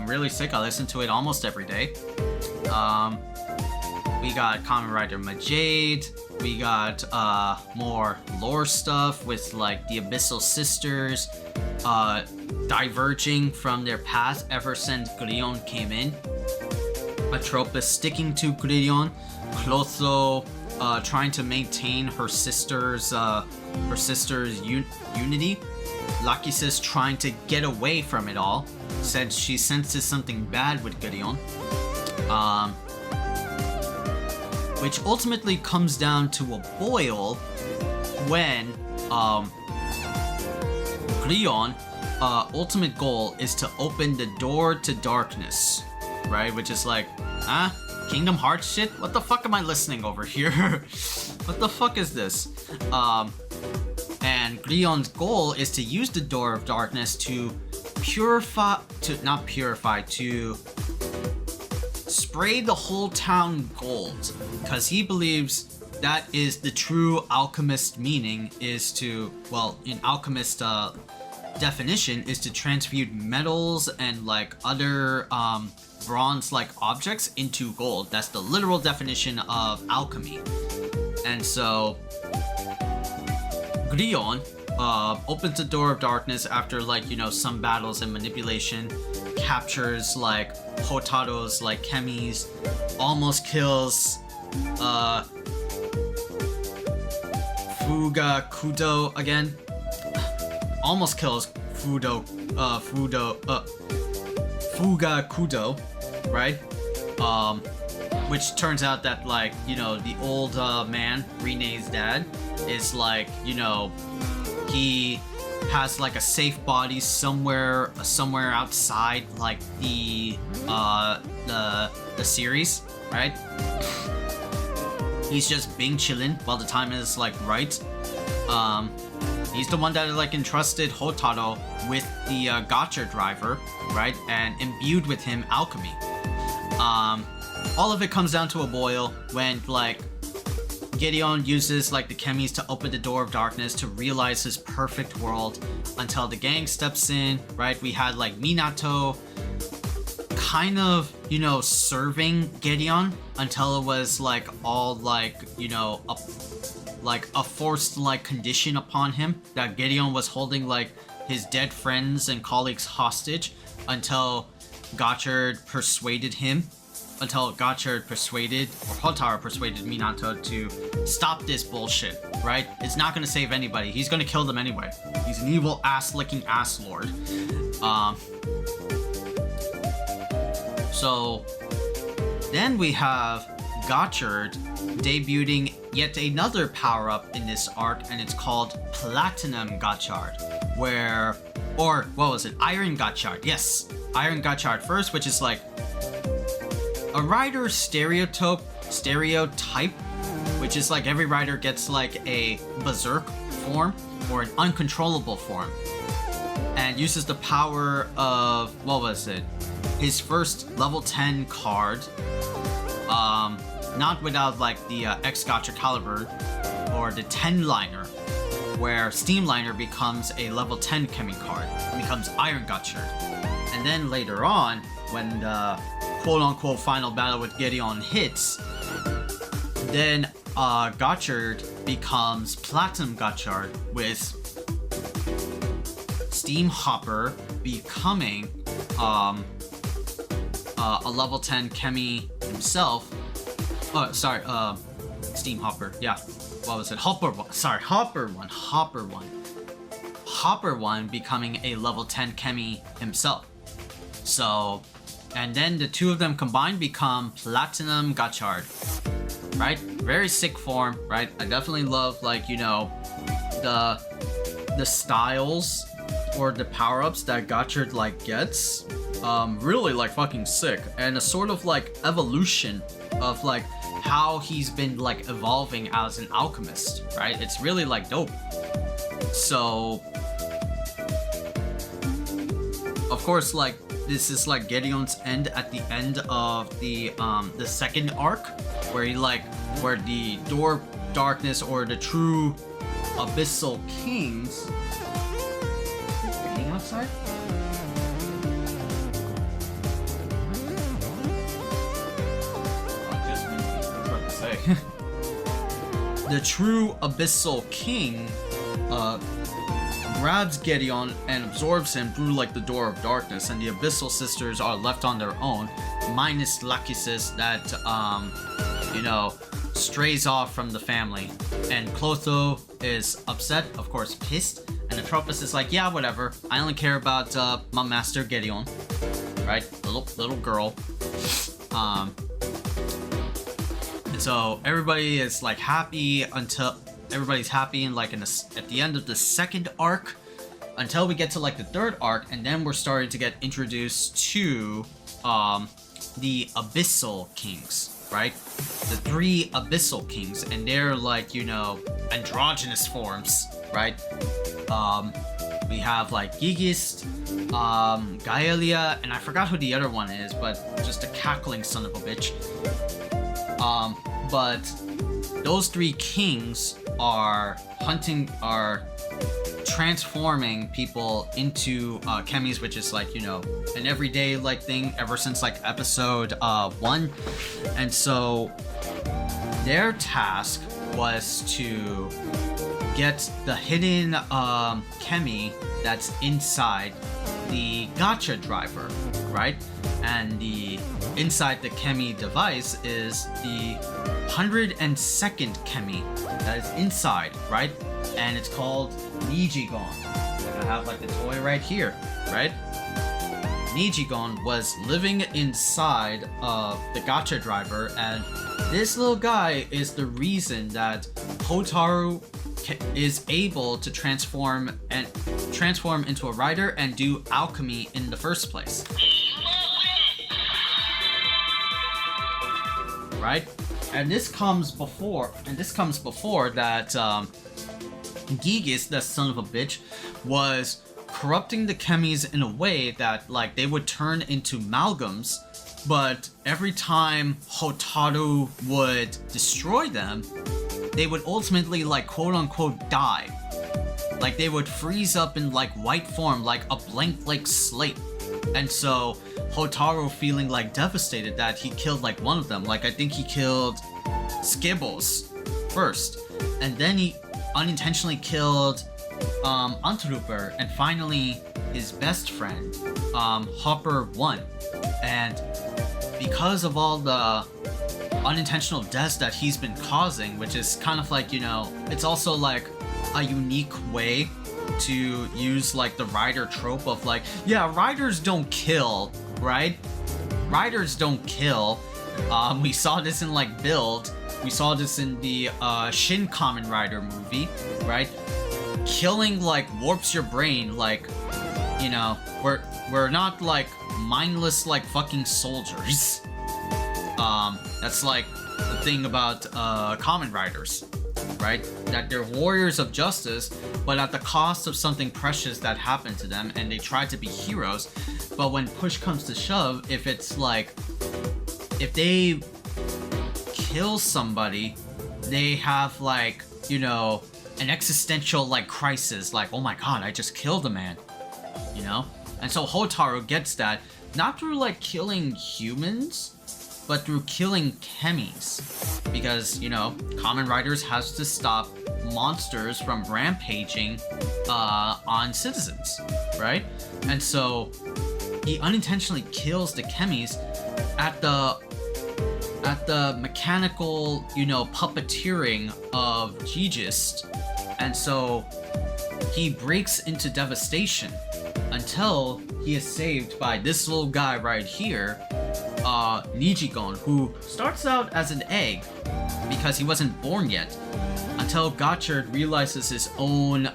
Really sick. I listen to it almost every day. We got Kamen Rider Majade. We got more lore stuff with like the Abyssal Sisters diverging from their path ever since Glion came in. Atropos sticking to Glion. Clotho trying to maintain her sister's unity. Lachesis trying to get away from it all, said she senses something bad with Glion. Which ultimately comes down to a boil when Glion ultimate goal is to open the door to darkness, right? Which is like, Kingdom Hearts shit? What the fuck am I listening over here? What the fuck is this? And Glion's goal is to use the Door of Darkness to to spray the whole town gold, because he believes that is the true alchemist meaning, is to, well, in alchemist definition, is to transmute metals and like other bronze like objects into gold. That's the literal definition of alchemy. And so Glion opens the Door of Darkness after like, you know, some battles and manipulation, captures like Hotaro's like chemies, almost kills Fugakudo again. Almost kills Fugakudo, right? Which turns out that, like, you know, the old man, Rine's dad, is like, you know, he has like a safe body somewhere outside like the series, right? He's just being chillin' while the time is like right. He's the one that like entrusted Hotaro with the Gotchard driver, right? And imbued with him alchemy. All of it comes down to a boil when like Gideon uses like the chemies to open the Door of Darkness to realize his perfect world until the gang steps in, right? We had like Minato kind of, you know, serving Gideon until it was like all like, you know, a forced like condition upon him that Gideon was holding like his dead friends and colleagues hostage until Gotchard persuaded Hotaru persuaded Minato to stop this bullshit, right? It's not gonna save anybody. He's gonna kill them anyway. He's an evil ass-licking ass lord. So then we have Gotchard debuting yet another power-up in this arc, and it's called Platinum Gotchard, Iron Gotchard. Yes, Iron Gotchard first, which is like a rider stereotype, which is like every rider gets like a berserk form or an uncontrollable form, and uses the power of his first level 10 card, not without like the X Gotcha Caliber or the 10 liner, where Steam Liner becomes a level 10 CHEMY card and becomes Iron Gotchard. And then later on, when the quote-unquote final battle with Gideon hits, then Gotchard becomes Platinum Gotchard, with Steam Hopper becoming a level 10 CHEMY himself. Steam Hopper, yeah. What was it? Hopper 1 becoming a level 10 CHEMY himself. So, and then the two of them combined become Platinum Gotchard, right? Very sick form, right? I definitely love, like, you know, the styles or the power-ups that Gotchard like gets. Really like fucking sick, and a sort of like evolution of like how he's been like evolving as an alchemist, right? It's really like dope. So of course, like, this is like Gideon's end at the end of the second arc, where the Door Darkness or the true Abyssal Kings. It's raining outside? The true Abyssal King grabs Gideon and absorbs him through like the Door of Darkness, and the Abyssal Sisters are left on their own, minus Lachesis that strays off from the family. And Clotho is upset, of course pissed, and Atropos is like, yeah, whatever, I only care about my master Gideon, right? Little girl. And so everybody is like happy until everybody's happy, and like at the end of the second arc, until we get to like the third arc, and then we're starting to get introduced to the Abyssal Kings, right? The three Abyssal Kings, and they're like, androgynous forms, right? We have like Gigist, Gaelia, and I forgot who the other one is, but just a cackling son of a bitch. But those three kings are transforming people into chemies, which is like, an everyday like thing ever since like episode 1. And so their task was to get the hidden chemy that's inside the Gotcha driver, right? And inside the chemy device is the 102nd chemy that is inside, right? And it's called Nijigon. I have like the toy right here, right? Nijigon was living inside of the Gotcha driver, and this little guy is the reason that Hotaru is able to transform into a rider and do alchemy in the first place. Right? And this comes before that Gigis, that son of a bitch, was corrupting the chemies in a way that like they would turn into amalgams, but every time Hotaru would destroy them, they would ultimately like quote unquote die. Like they would freeze up in like white form, like a blank like slate. And so Hotaru, feeling like devastated that he killed like one of them, like I think he killed Skibbles first, and then he unintentionally killed Antrooper, and finally his best friend, Hopper 1. And because of all the unintentional deaths that he's been causing, which is kind of like, you know, it's also like a unique way to use like the rider trope of like, yeah, riders don't kill, right? Riders don't kill. We saw this in like Build. We saw this in the Shin Kamen Rider movie, right? Killing like warps your brain, like, you know, we're not like mindless like fucking soldiers. That's like the thing about Kamen Riders, right? That they're warriors of justice, but at the cost of something precious that happened to them, and they try to be heroes. But when push comes to shove, if it's like, if they kill somebody, they have like, you know, an existential like crisis, like, oh my god, I just killed a man, you know? And so Hotaru gets that, not through like killing humans, but through killing chemies. Because, you know, Kamen Riders has to stop monsters from rampaging on citizens, right? And so he unintentionally kills the chemies at the mechanical, you know, puppeteering of Gigist. And so he breaks into devastation until he is saved by this little guy right here, Nijigon, who starts out as an egg because he wasn't born yet, until Gotchard realizes his own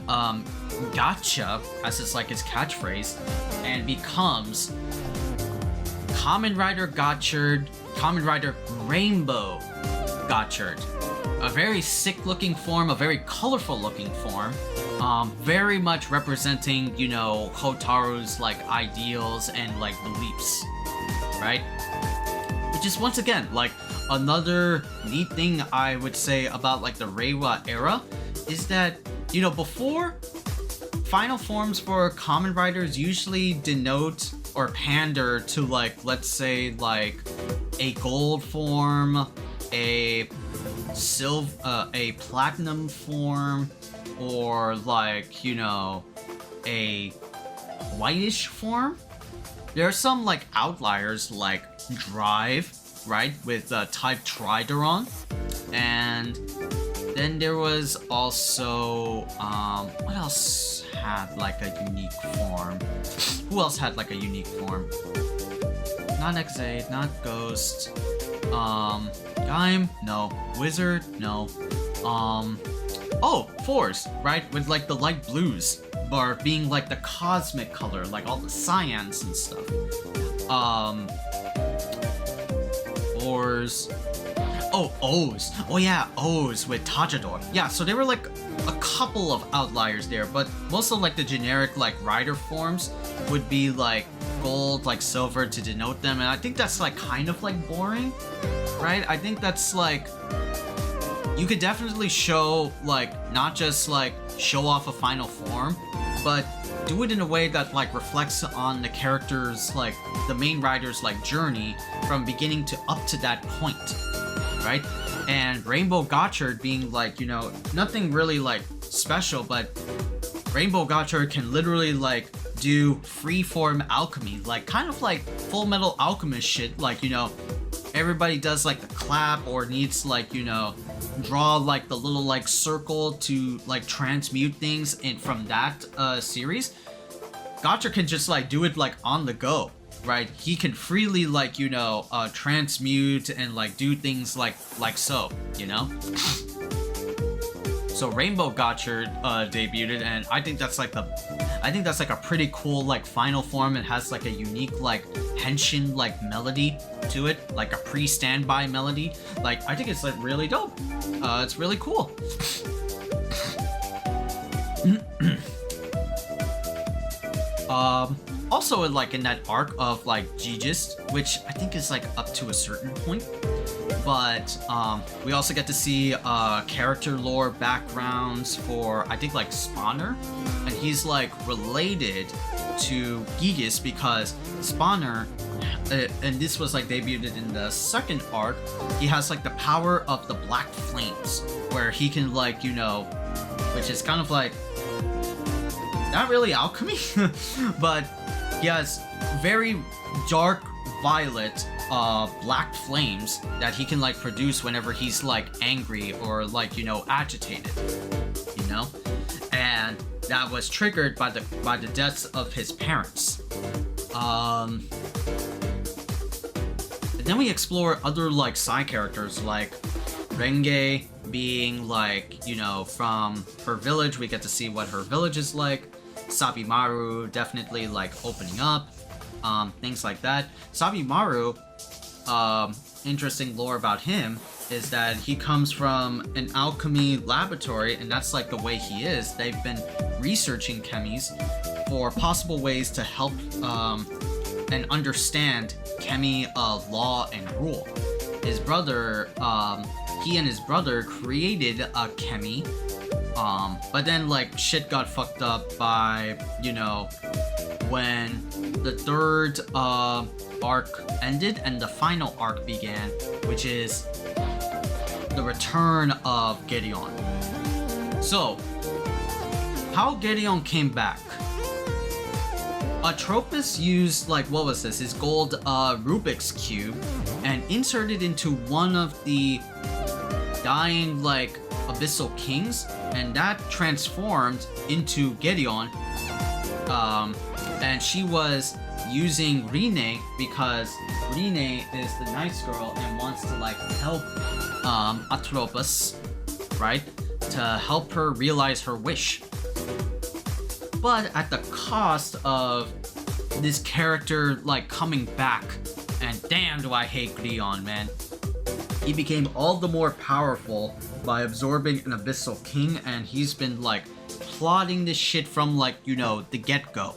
gotcha, as it's like his catchphrase, and becomes Kamen Rider Gotchard, Kamen Rider Rainbow Gotchard. A very sick looking form, a very colorful looking form, very much representing, you know, Hotaru's like ideals and like beliefs, right? Which is once again like another neat thing I would say about like the Reiwa era is that, you know, before, final forms for Kamen Riders usually denote or pander to like, let's say like a gold form, a platinum form, or like, you know, a whitish form. There are some like outliers like Drive, right, with type Trideron, and then there was also what else had like a unique form? Who else had like a unique form? Not Exade, not Ghost. Gaim? No. Wizard? No. Oh, Force, right? With like the light blues, or being like the cosmic color, like all the cyans and stuff. Ors. Oh, O's. Oh yeah, O's with Tajador. Yeah, so there were like a couple of outliers there, but most of like the generic like rider forms would be like gold, like silver to denote them, and I think that's like kind of like boring, right? I think that's like, you could definitely show like, not just like show off a final form, but do it in a way that like reflects on the character's, like the main rider's like journey from beginning to up to that point, right? And Rainbow Gotchard being like, you know, nothing really like special, but Rainbow Gotchard can literally like do freeform alchemy, like kind of like Full Metal Alchemist shit, like, you know, everybody does like the clap or needs like, you know, draw like the little like circle to like transmute things in from that series. Gotchard can just like do it like on the go, right? He can freely like, you know, transmute and like do things like so, you know? So Rainbow Gotchard debuted, and I think that's like a pretty cool like final form. It has like a unique like henshin like melody to it, like a pre-standby melody. Like, I think it's like really dope. It's really cool. Also like in that arc of like Gigist, which I think is like up to a certain point, but we also get to see character lore backgrounds for, I think, like Spawner, and he's like related to Gigist because Spawner, and this was like debuted in the second arc, he has like the power of the black flames, where he can like, you know, which is kind of like not really alchemy, but he has very dark violet black flames that he can like produce whenever he's like angry or like, you know, agitated, you know? And that was triggered by the deaths of his parents. And then we explore other like side characters like Renge being like, you know, from her village. We get to see what her village is like. Sabimaru definitely like opening up, things like that. Sabimaru, interesting lore about him is that he comes from an alchemy laboratory, and that's like the way he is. They've been researching chemies for possible ways to help and understand chemi law and rule. His brother, he and his brother created a chemi, but then like shit got fucked up by, you know, when the third arc ended and the final arc began, which is the return of Gideon. So, how Gideon came back. Atropos used, like, what was this? His gold Rubik's Cube and inserted into one of the dying, like, Abyssal Kings, and that transformed into Gideon. And she was using Rine because Rine is the nice girl and wants to, like, help Atropos, right? To help her realize her wish. But at the cost of this character, like, coming back. And damn, do I hate Gideon, man. He became all the more powerful by absorbing an Abyssal King, and he's been, like, plotting this shit from, like, you know, the get-go.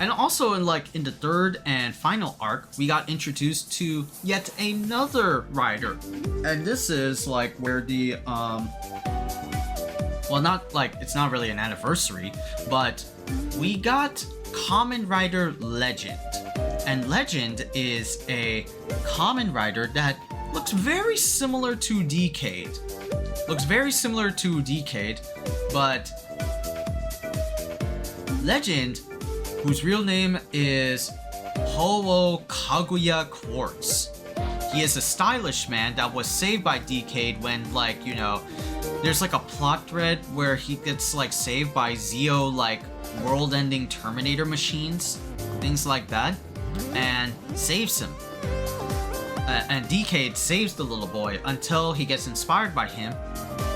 And also in the third and final arc, we got introduced to yet another rider. And this is like where the well, not like, it's not really an anniversary, but we got Kamen Rider Legend. And Legend is a Kamen Rider that looks very similar to Decade. But Legend, whose real name is Ho Kaguya Quartz. He is a stylish man that was saved by Decade when, like, you know, there's like a plot thread where he gets like saved by Zeo, like, world-ending Terminator machines, things like that, and saves him. And Decade saves the little boy until he gets inspired by him,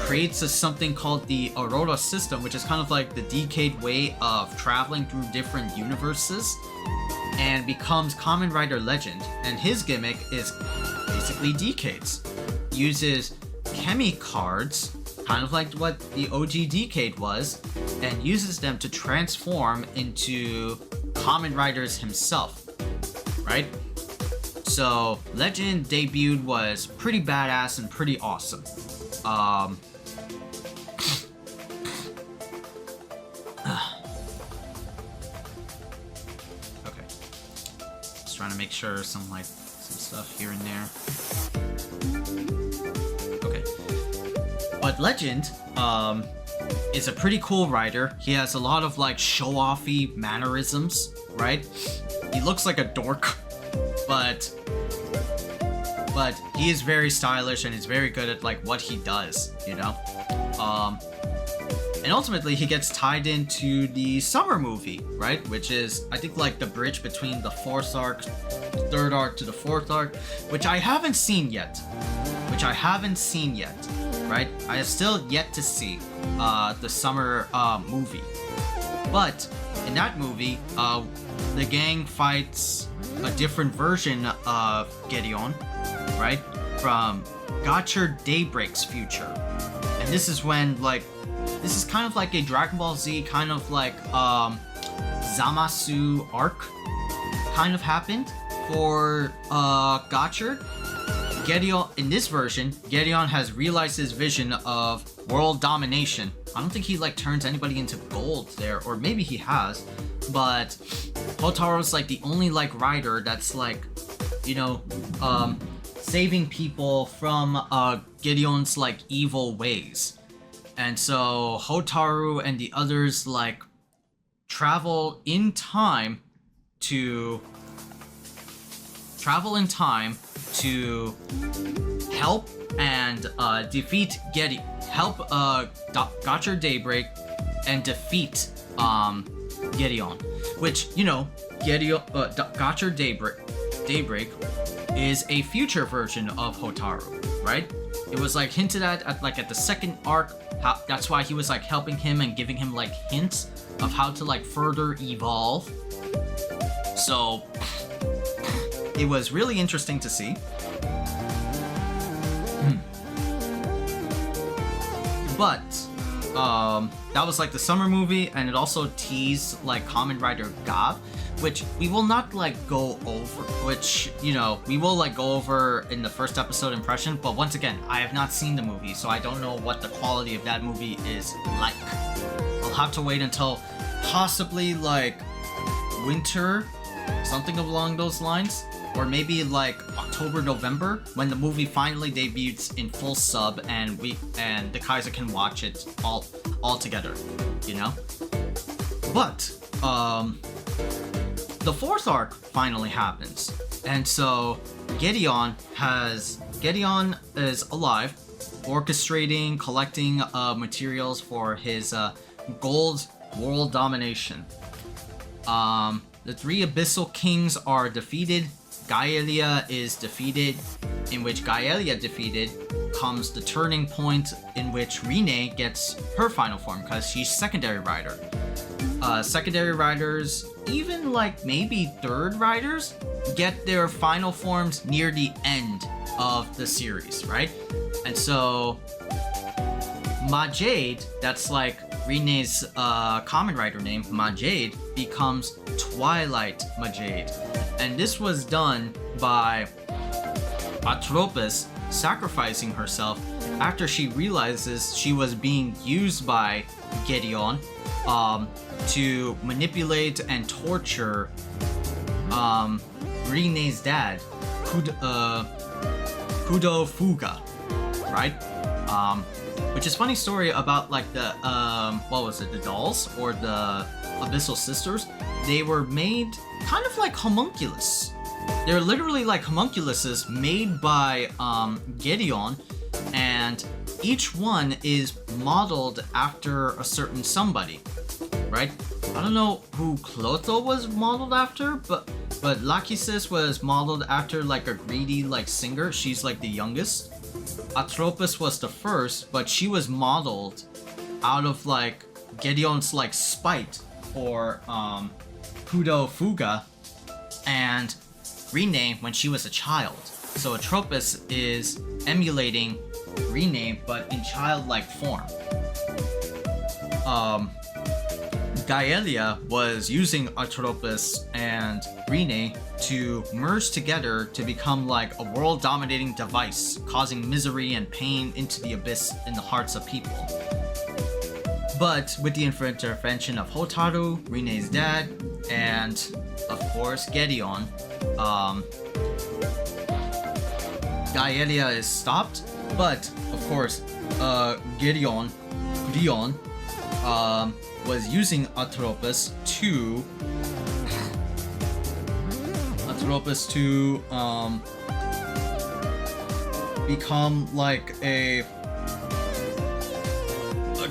creates something called the Aurora system, which is kind of like the Decade way of traveling through different universes, and becomes Kamen Rider Legend. And his gimmick is basically Decade's. Uses chemi cards, kind of like what the OG Decade was, and uses them to transform into Kamen Riders himself, right? So Legend debuted was pretty badass and pretty awesome. Okay. Just trying to make sure some stuff here and there. Okay. But Legend, is a pretty cool rider. He has a lot of like show-offy mannerisms, right? He looks like a dork, but he is very stylish and is very good at like what he does, you know? And ultimately he gets tied into the summer movie, right? Which is, I think, like the bridge between the third arc to the fourth arc, which I haven't seen yet. Right? I have still yet to see the summer movie. But in that movie, the gang fights a different version of Gideon, right? From Gotchard Daybreak's future. And this is when, like, this is kind of like a Dragon Ball Z kind of like Zamasu arc kind of happened for Gotchard. Gideon, in this version, Gideon has realized his vision of world domination. I don't think he like turns anybody into gold there, or maybe he has, but Hotaro's like the only like rider that's like, you know, saving people from Gideon's like evil ways. And so Hotaru and the others like travel in time to help and defeat Gotchard Daybreak and defeat Gideon, which, you know, Gotchard Daybreak is a future version of Hotaru, right? It was like hinted at the second arc. That's why he was like helping him and giving him like hints of how to like further evolve. So it was really interesting to see. But that was like the summer movie, and it also teased like Kamen Rider Gotchard, which we will not like go over, which, you know, we will like go over in the first episode impression. But once again, I have not seen the movie, so I don't know what the quality of that movie is like. I'll have to wait until possibly like winter, something along those lines, or maybe like October, November, when the movie finally debuts in full sub and the Khaiza can watch it all together, you know? But the fourth arc finally happens, and so Gideon is alive, orchestrating, collecting materials for his gold world domination. The three Abyssal Kings are defeated. Gaelia is defeated, in which Gaelia defeated comes the turning point in which Rine gets her final form, because she's secondary rider. Secondary riders, even like maybe third riders, get their final forms near the end of the series, right? And so Majade, that's like Rine's Kamen Rider name, Majade, becomes Twilight Majade. And this was done by Atropos sacrificing herself after she realizes she was being used by Gideon to manipulate and torture Rine's dad, Kudo Fuga, right? Which is funny story about like the the dolls or the Abyssal Sisters. They were made kind of like homunculus. They're literally like homunculuses made by Gideon, and each one is modeled after a certain somebody, right? I don't know who Clotho was modeled after, but Lachesis was modeled after like a greedy like singer. She's like the youngest. Atropos was the first, but she was modeled out of like Gideon's like spite for Kudo Fuga and Rine when she was a child. So Atropos is emulating Rine but in childlike form. Gaelia was using Atropos and Rine to merge together to become like a world-dominating device, causing misery and pain into the abyss in the hearts of people. But with the intervention of Hotaru, Rine's dad, and of course Gideon, Gaelia is stopped. But of course, Gideon was using Atropos to become like a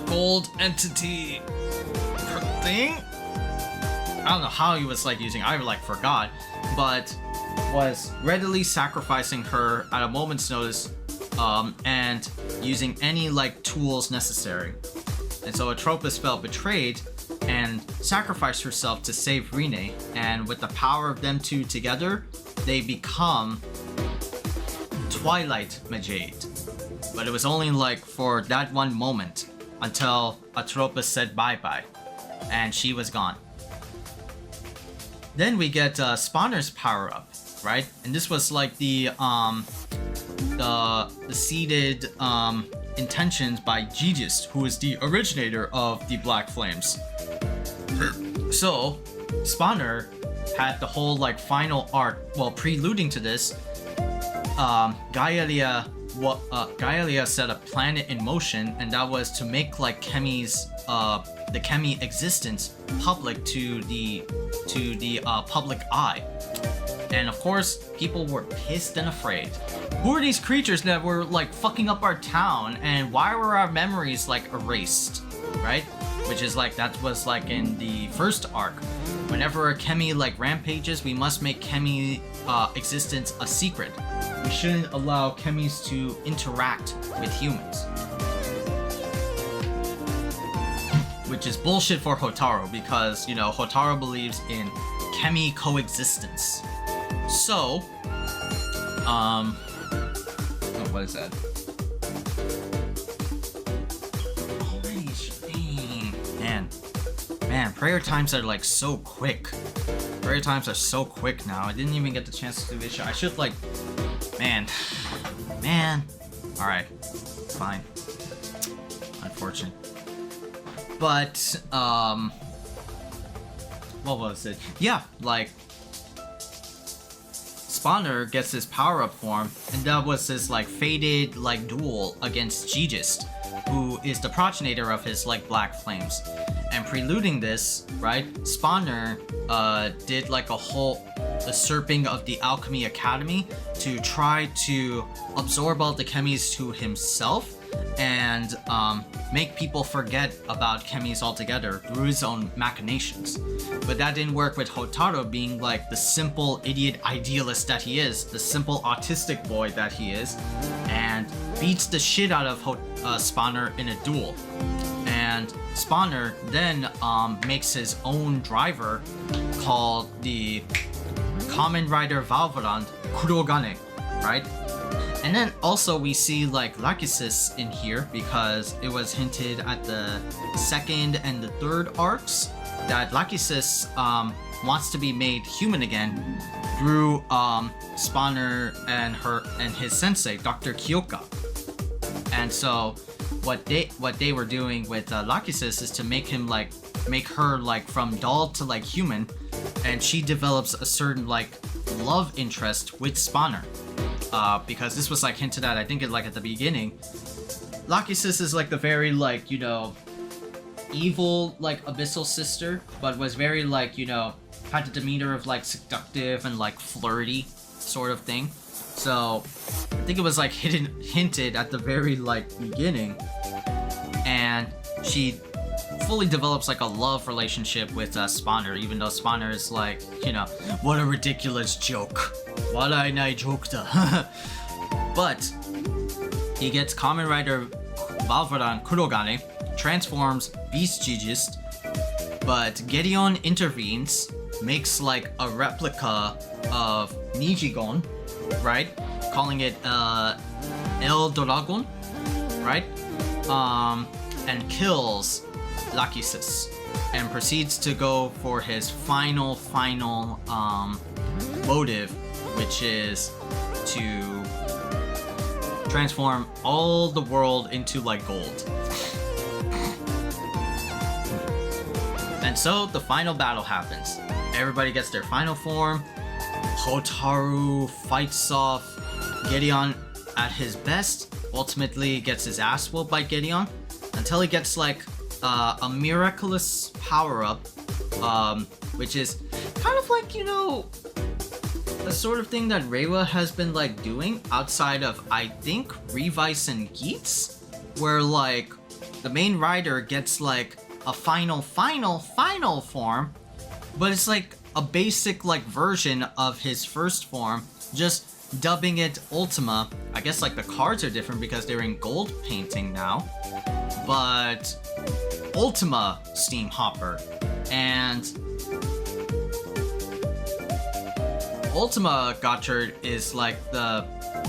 gold entity thing. I don't know how he was like using, I like forgot, but was readily sacrificing her at a moment's notice, and using any like tools necessary. And so Atropos felt betrayed and sacrificed herself to save Rine, and with the power of them two together, they become Twilight Majade. But it was only like for that one moment until Atropos said bye-bye, and she was gone. Then we get Spawner's power-up, right? And this was like the seeded intentions by Gigist, who is the originator of the Black Flames. So Spawner had the whole like final arc, well, preluding to this, Gaelia Gaia set a planet in motion, and that was to make like CHEMY's the CHEMY existence public to the public eye. And of course, people were pissed and afraid. Who are these creatures that were like fucking up our town, and why were our memories like erased, right? Which is like, that was like in the first arc. Whenever a CHEMY like rampages, we must make CHEMY existence a secret. We shouldn't allow CHEMYs to interact with humans. Which is bullshit for Hotaru, because, you know, Hotaru believes in CHEMY coexistence. So, oh, what is that? Man, prayer times are like so quick. Prayer times are so quick now. I didn't even get the chance to do this. I should like, man. All right, fine. Unfortunate. But what was it? Yeah, like Spawner gets his power-up form, and that was his like fated like duel against Gigist, who is the progenitor of his like black flames. And preluding this, right, Spawner did like a whole usurping of the Alchemy Academy to try to absorb all the CHEMYs to himself and make people forget about CHEMYs altogether through his own machinations. But that didn't work with Hotaru being like the simple idiot idealist that he is, the simple autistic boy that he is, and beats the shit out of Spawner in a duel. And Spawner then makes his own driver called the Kamen Rider Valverand Kurogane, right? And then also we see like Lachesis in here, because it was hinted at the second and the third arcs that Lachesis wants to be made human again through Spawner and his sensei, Dr. Kyoka. And so what they were doing with Lachesis is to make her like from doll to like human, and she develops a certain like love interest with Spawner. Because this was like hinted at, I think at the beginning. Lachesis is like the very like, you know, evil like abyssal sister, but was very like, you know, had the demeanor of like seductive and like flirty sort of thing. So I think it was like hinted at the very like beginning, and she fully develops like a love relationship with Spawner, even though Spawner is like, you know, what a ridiculous joke. Wadainai joke da. But he gets Kamen Rider Valverand Kurogane, transforms Beast Gigist, but Gedeon intervenes, makes like a replica of Nijigon, right? Calling it El Dragon, right? And kills Lachesis and proceeds to go for his final motive, which is to transform all the world into like gold. And so the final battle happens. Everybody gets their final form. Hotaru fights off Gedeon at his best, ultimately gets his ass whooped by Gedeon until he gets like a miraculous power-up, which is kind of like, you know, the sort of thing that Reiwa has been like doing outside of, I think, Revice and Geats, where like the main rider gets like a final form, but it's like a basic like version of his first form, just dubbing it Ultima. I guess like the cards are different because they're in gold painting now, but Ultima Steam Hopper. And Ultima Gotchard is like the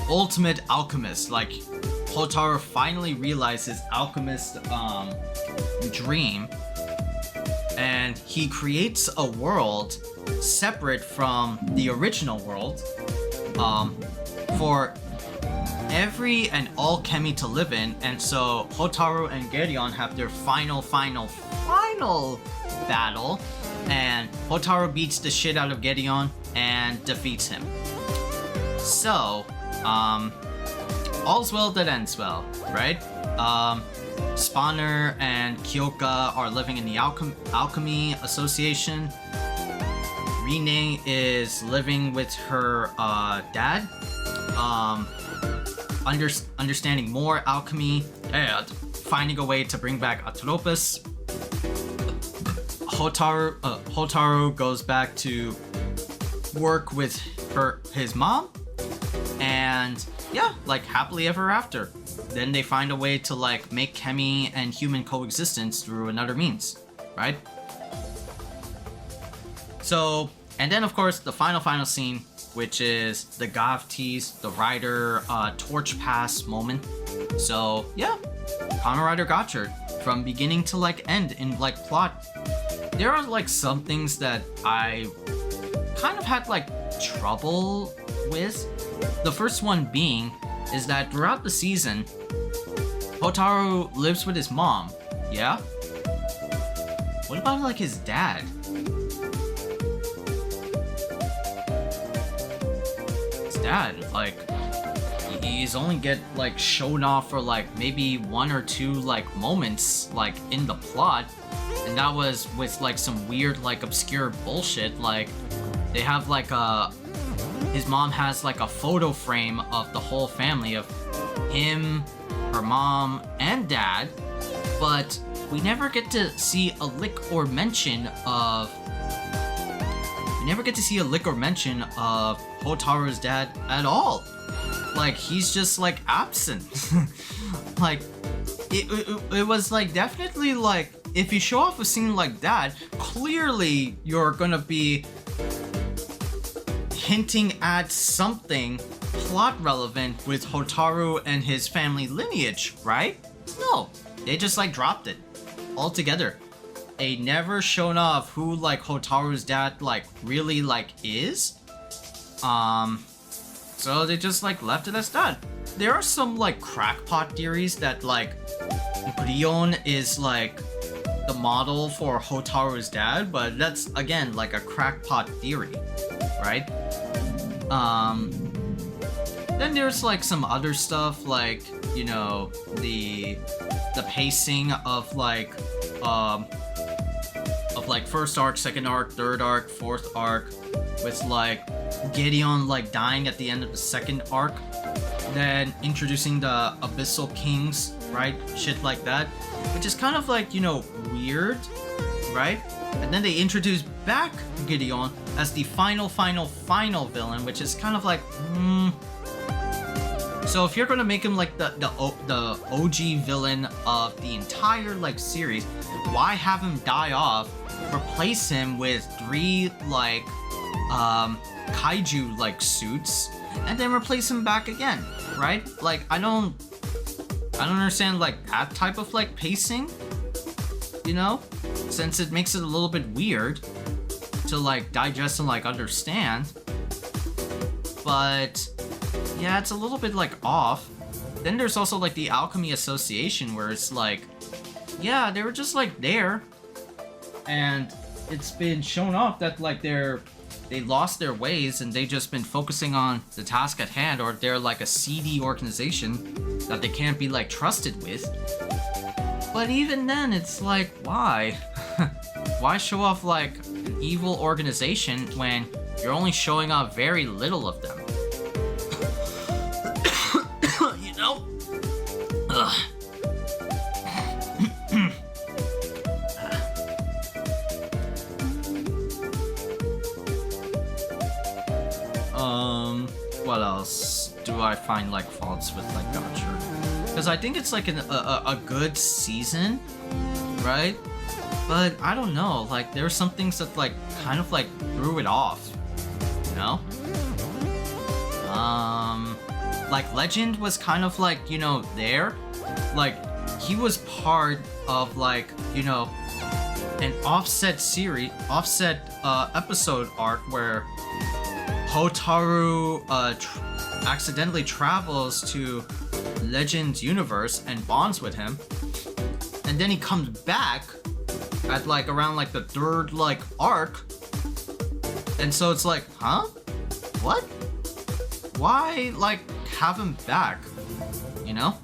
ultimate alchemist. Like Hotaru finally realized his alchemist dream, and he creates a world separate from the original world, for every and all CHEMY to live in. And so Hotaru and Gedeon have their final battle, and Hotaru beats the shit out of Gedeon and defeats him. So all's well that ends well, right? Spawner and Kyoka are living in the Alchemy Association. Rine is living with her dad, understanding more alchemy, and finding a way to bring back Atropos. Hotaru goes back to work with his mom, and yeah, like happily ever after. Then they find a way to like make CHEMY and human coexistence through another means, right? So, and then of course the final scene, which is the Gav tease, the Rider torch pass moment. So yeah, Kamen Rider Gotchard, from beginning to like end in like plot. There are like some things that I kind of had like trouble with. The first one being is that throughout the season, Hotaru lives with his mom, yeah? What about like his dad? His dad, like, he's only get like shown off for like maybe 1 or 2 like moments like in the plot, and that was with like some weird like obscure bullshit. Like they have like his mom has like a photo frame of the whole family of him, her mom, and dad, but we never get to see a lick or mention of Hotaru's dad at all. Like he's just like absent. Like it was like definitely like, if you show off a scene like that, clearly you're gonna be hinting at something plot relevant with Hotaru and his family lineage, right? No, they just like dropped it altogether. They never shown off who like Hotaru's dad like really like is. So they just like left it as that. There are some like crackpot theories that like Grion is like the model for Hotaru's dad, but that's again like a crackpot theory, right? Then there's like some other stuff like, you know, the pacing of like first arc, second arc, third arc, fourth arc, with like Gideon like dying at the end of the second arc, then introducing the Abyssal Kings, right? Shit like that, which is kind of like, you know, weird, right? And then they introduce back Gideon as the final villain, which is kind of like, So if you're gonna make him like the OG villain of the entire like series, why have him die off? Replace him with 3 like kaiju like suits, and then replace him back again, right? Like I don't understand like that type of like pacing, you know, since it makes it a little bit weird to like digest and like understand. But yeah, it's a little bit like off. Then there's also like the Alchemy Association, where it's like, yeah, they were just like there, and it's been shown off that like they lost their ways and they just been focusing on the task at hand, or they're like a seedy organization that they can't be like trusted with. But even then, it's like, why? Why show off like an evil organization when you're only showing off very little of them? You know? Ugh. What else do I find like faults with like Gotchard? Because I think it's like a good season, right? But I don't know, like there's some things that like kind of like threw it off, you know? Like Legend was kind of like, you know, there, like he was part of like, you know, an offset episode arc where Hotaru accidentally travels to Legend's universe and bonds with him, and then he comes back at like around like the 3rd like arc, and so it's like, huh? What? Why like have him back? You know?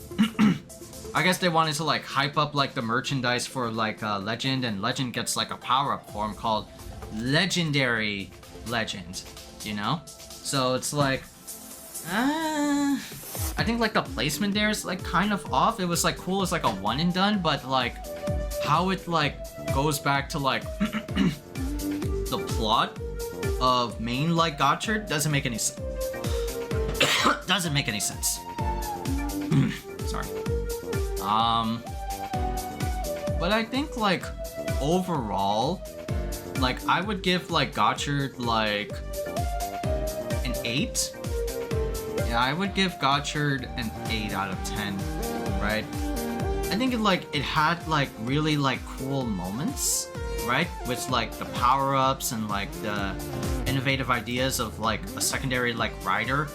I guess they wanted to like hype up like the merchandise for like Legend, and Legend gets like a power-up form called Legendary Legend, you know? So it's like, I think like the placement there is like kind of off. It was like cool as like a one and done, but like how it like goes back to like the plot of main like Gotchard doesn't make any sense. Doesn't make any sense. Sorry. But I think like overall, like I would give like Gotchard like an 8. Yeah, I would give Gotchard an 8 out of 10, right? I think it had like really like cool moments, right? With like the power-ups and like the innovative ideas of like a secondary like rider,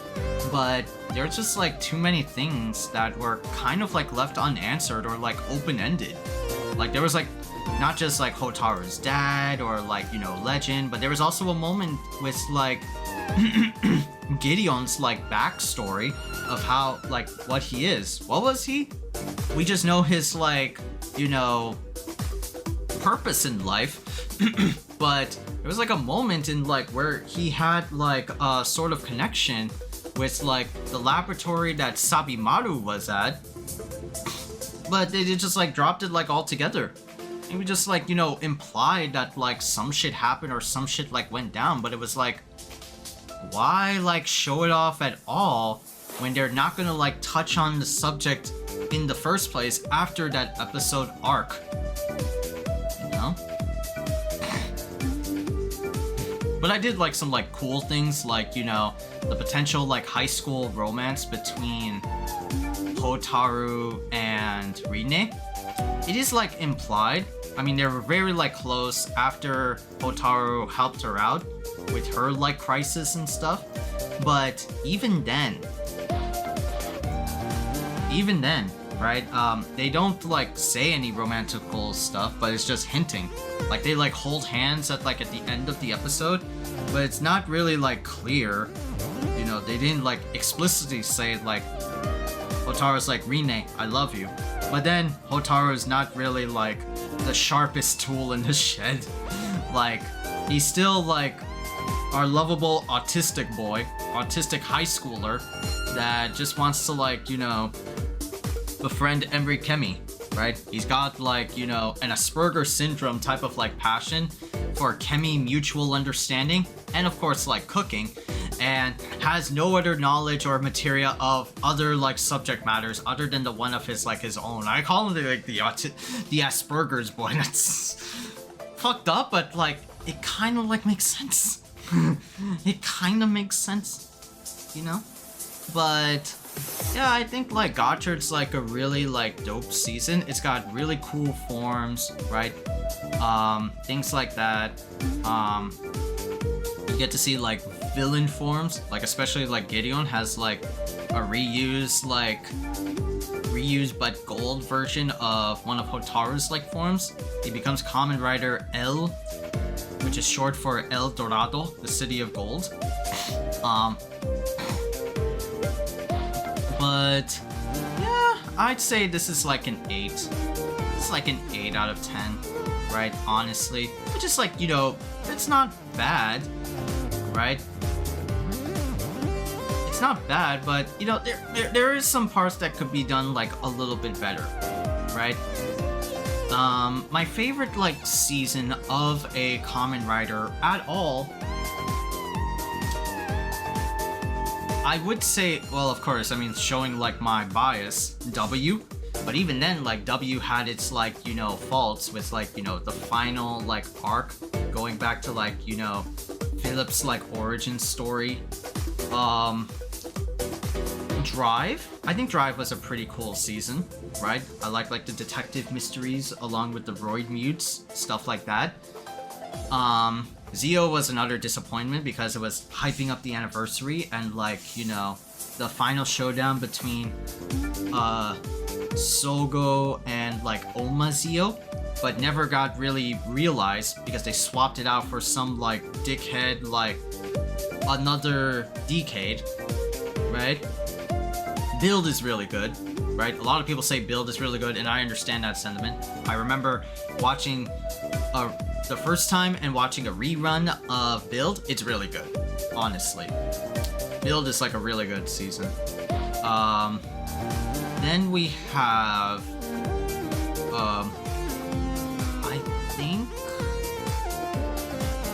but there's just like too many things that were kind of like left unanswered or like open-ended. Like there was like not just like Hotaru's dad or like, you know, Legend, but there was also a moment with like Gideon's like backstory of how like what he is. What was he? We just know his like, you know, purpose in life. But there was like a moment in like where he had like a sort of connection with like the laboratory that Sabimaru was at, but they just like dropped it like all together. And we just like, you know, implied that like some shit happened or some shit like went down, but it was like, why like show it off at all when they're not gonna like touch on the subject in the first place after that episode arc, you know? But I did like some like cool things, like, you know, the potential like high school romance between Hotaru and Rine. It is like implied. I mean, they were very like close after Hotaru helped her out with her like crisis and stuff. But even then, right? They don't like say any romantical stuff, but it's just hinting. Like they like hold hands at like at the end of the episode, but it's not really like clear. You know, they didn't like explicitly say like Hotaru's like, Rine, I love you. But then Hotaru is not really like the sharpest tool in the shed. Like he's still like our lovable autistic boy, autistic high schooler that just wants to like, you know, befriend every CHEMY, right? He's got like, you know, an Asperger's syndrome type of like passion for CHEMY mutual understanding and of course like cooking, and has no other knowledge or materia of other like subject matters other than the one of his like his own. I call him the Asperger's boy. That's fucked up, but like it kind of like makes sense. It kind of makes sense, you know? But yeah, I think like Gotchard's like a really like dope season. It's got really cool forms, right? Things like that. You get to see like villain forms, like especially like Gideon has like a reused but gold version of one of Hotaru's like forms. He becomes Kamen Rider L, which is short for El Dorado, the city of gold. But yeah, I'd say this is like an 8. It's like an 8 out of 10, right? Honestly, it's just like, you know, it's not bad, right? It's not bad, but you know, there is some parts that could be done like a little bit better, right? My favorite like season of a Kamen Rider at all, I would say, well, of course, I mean, showing like my bias, W, but even then, like W had its like, you know, faults with like, you know, the final like arc going back to like, you know, Philip's like origin story. Drive, I think Drive was a pretty cool season, right? I like the detective mysteries along with the Roid mutes, stuff like that. Zio was another disappointment because it was hyping up the anniversary and like, you know, the final showdown between Sogo and like Oma Zio, but never got really realized because they swapped it out for some like dickhead like another decade, right? Build is really good, right? A lot of people say build is really good, and I understand that sentiment. I remember watching the first time and watching a rerun of Build. It's really good, honestly. Build is like a really good season. Then we have, I think,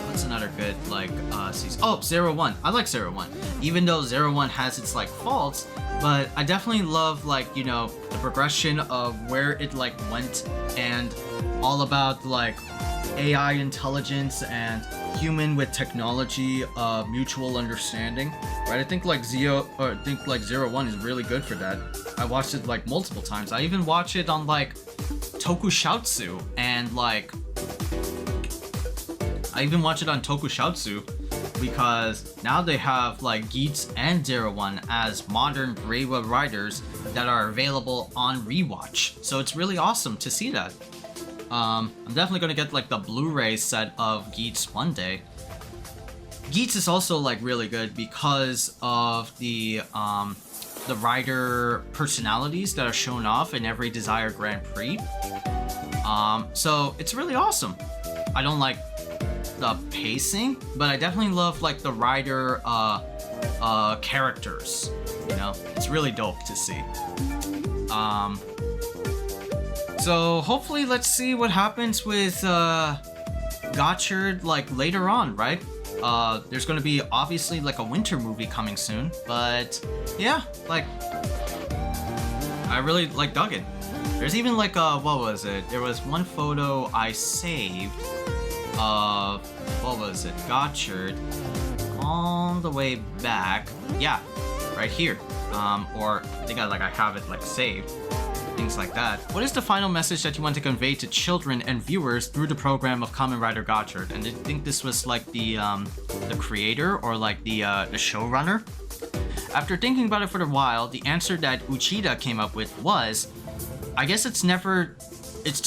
what's another good like season? Oh, 01. I like 01, even though 01 has its like faults. But I definitely love, like, you know, the progression of where it like went, and all about like AI intelligence and human with technology mutual understanding, right? I think like 01 is really good for that. I watched it like multiple times. I even watch it on like Tokushoutsu, and like I even watch it on Tokushoutsu because now they have like Geats and 01 as modern Reiwa riders that are available on Rewatch. So it's really awesome to see that. I'm definitely gonna get like the Blu-ray set of Geats one day. Geats is also like really good because of the rider personalities that are shown off in every Desire Grand Prix. So it's really awesome. I don't like the pacing, but I definitely love like the rider characters. You know, it's really dope to see. So hopefully, let's see what happens with Gotchard like later on, right? There's gonna be obviously like a winter movie coming soon, but yeah, like I really like dug it. There's even like what was it? There was one photo I saved of what was it? Gotchard all the way back. Yeah, right here. Or I think I have it like saved. Things like that. What is the final message that you want to convey to children and viewers through the program of Kamen Rider Gotchard? And I think this was like the creator or like the showrunner. After thinking about it for a while, the answer that Uchida came up with was, I guess it's to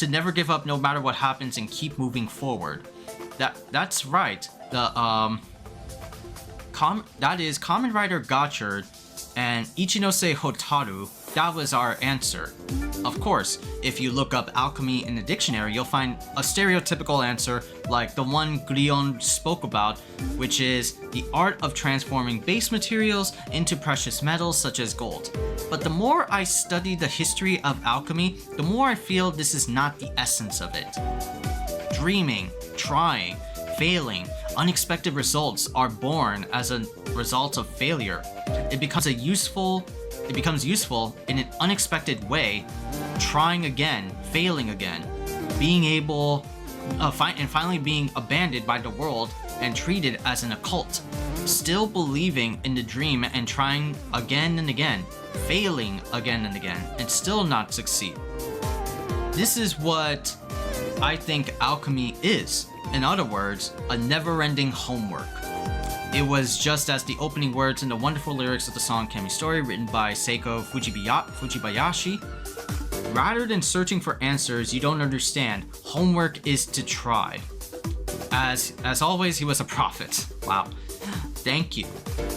never give up no matter what happens and keep moving forward. That's right. That is Kamen Rider Gotchard and Ichinose Hotaru. That was our answer. Of course, if you look up alchemy in the dictionary, you'll find a stereotypical answer like the one Grion spoke about, which is the art of transforming base materials into precious metals such as gold. But the more I study the history of alchemy, the more I feel this is not the essence of it. Dreaming, trying, failing, unexpected results are born as a result of failure. It becomes useful in an unexpected way, trying again, failing again, being able, and finally being abandoned by the world and treated as an occult, still believing in the dream and trying again and again, failing again and again, and still not succeed. This is what I think alchemy is. In other words, a never-ending homework. It was just as the opening words in the wonderful lyrics of the song CHEMY Story, written by Seiko Fujibayashi. Rather than searching for answers you don't understand, homework is to try. As always, he was a prophet. Wow. Thank you.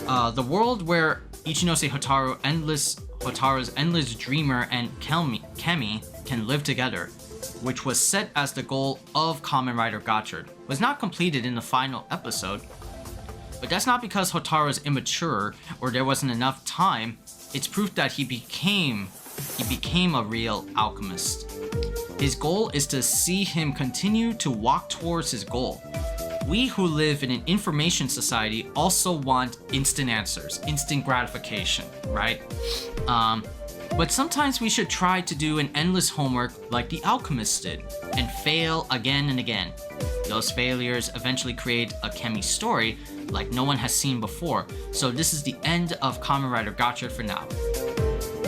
The world where Ichinose Hotaru's endless dreamer and CHEMY can live together, which was set as the goal of Kamen Rider Gotchard, was not completed in the final episode. But that's not because Hotaru is immature or there wasn't enough time. It's proof that he became a real alchemist. His goal is to see him continue to walk towards his goal. We who live in an information society also want instant answers, instant gratification, right? But sometimes we should try to do an endless homework like the alchemist did and fail again and again. Those failures eventually create a CHEMY story like no one has seen before. So this is the end of Kamen Rider Gotchard for now.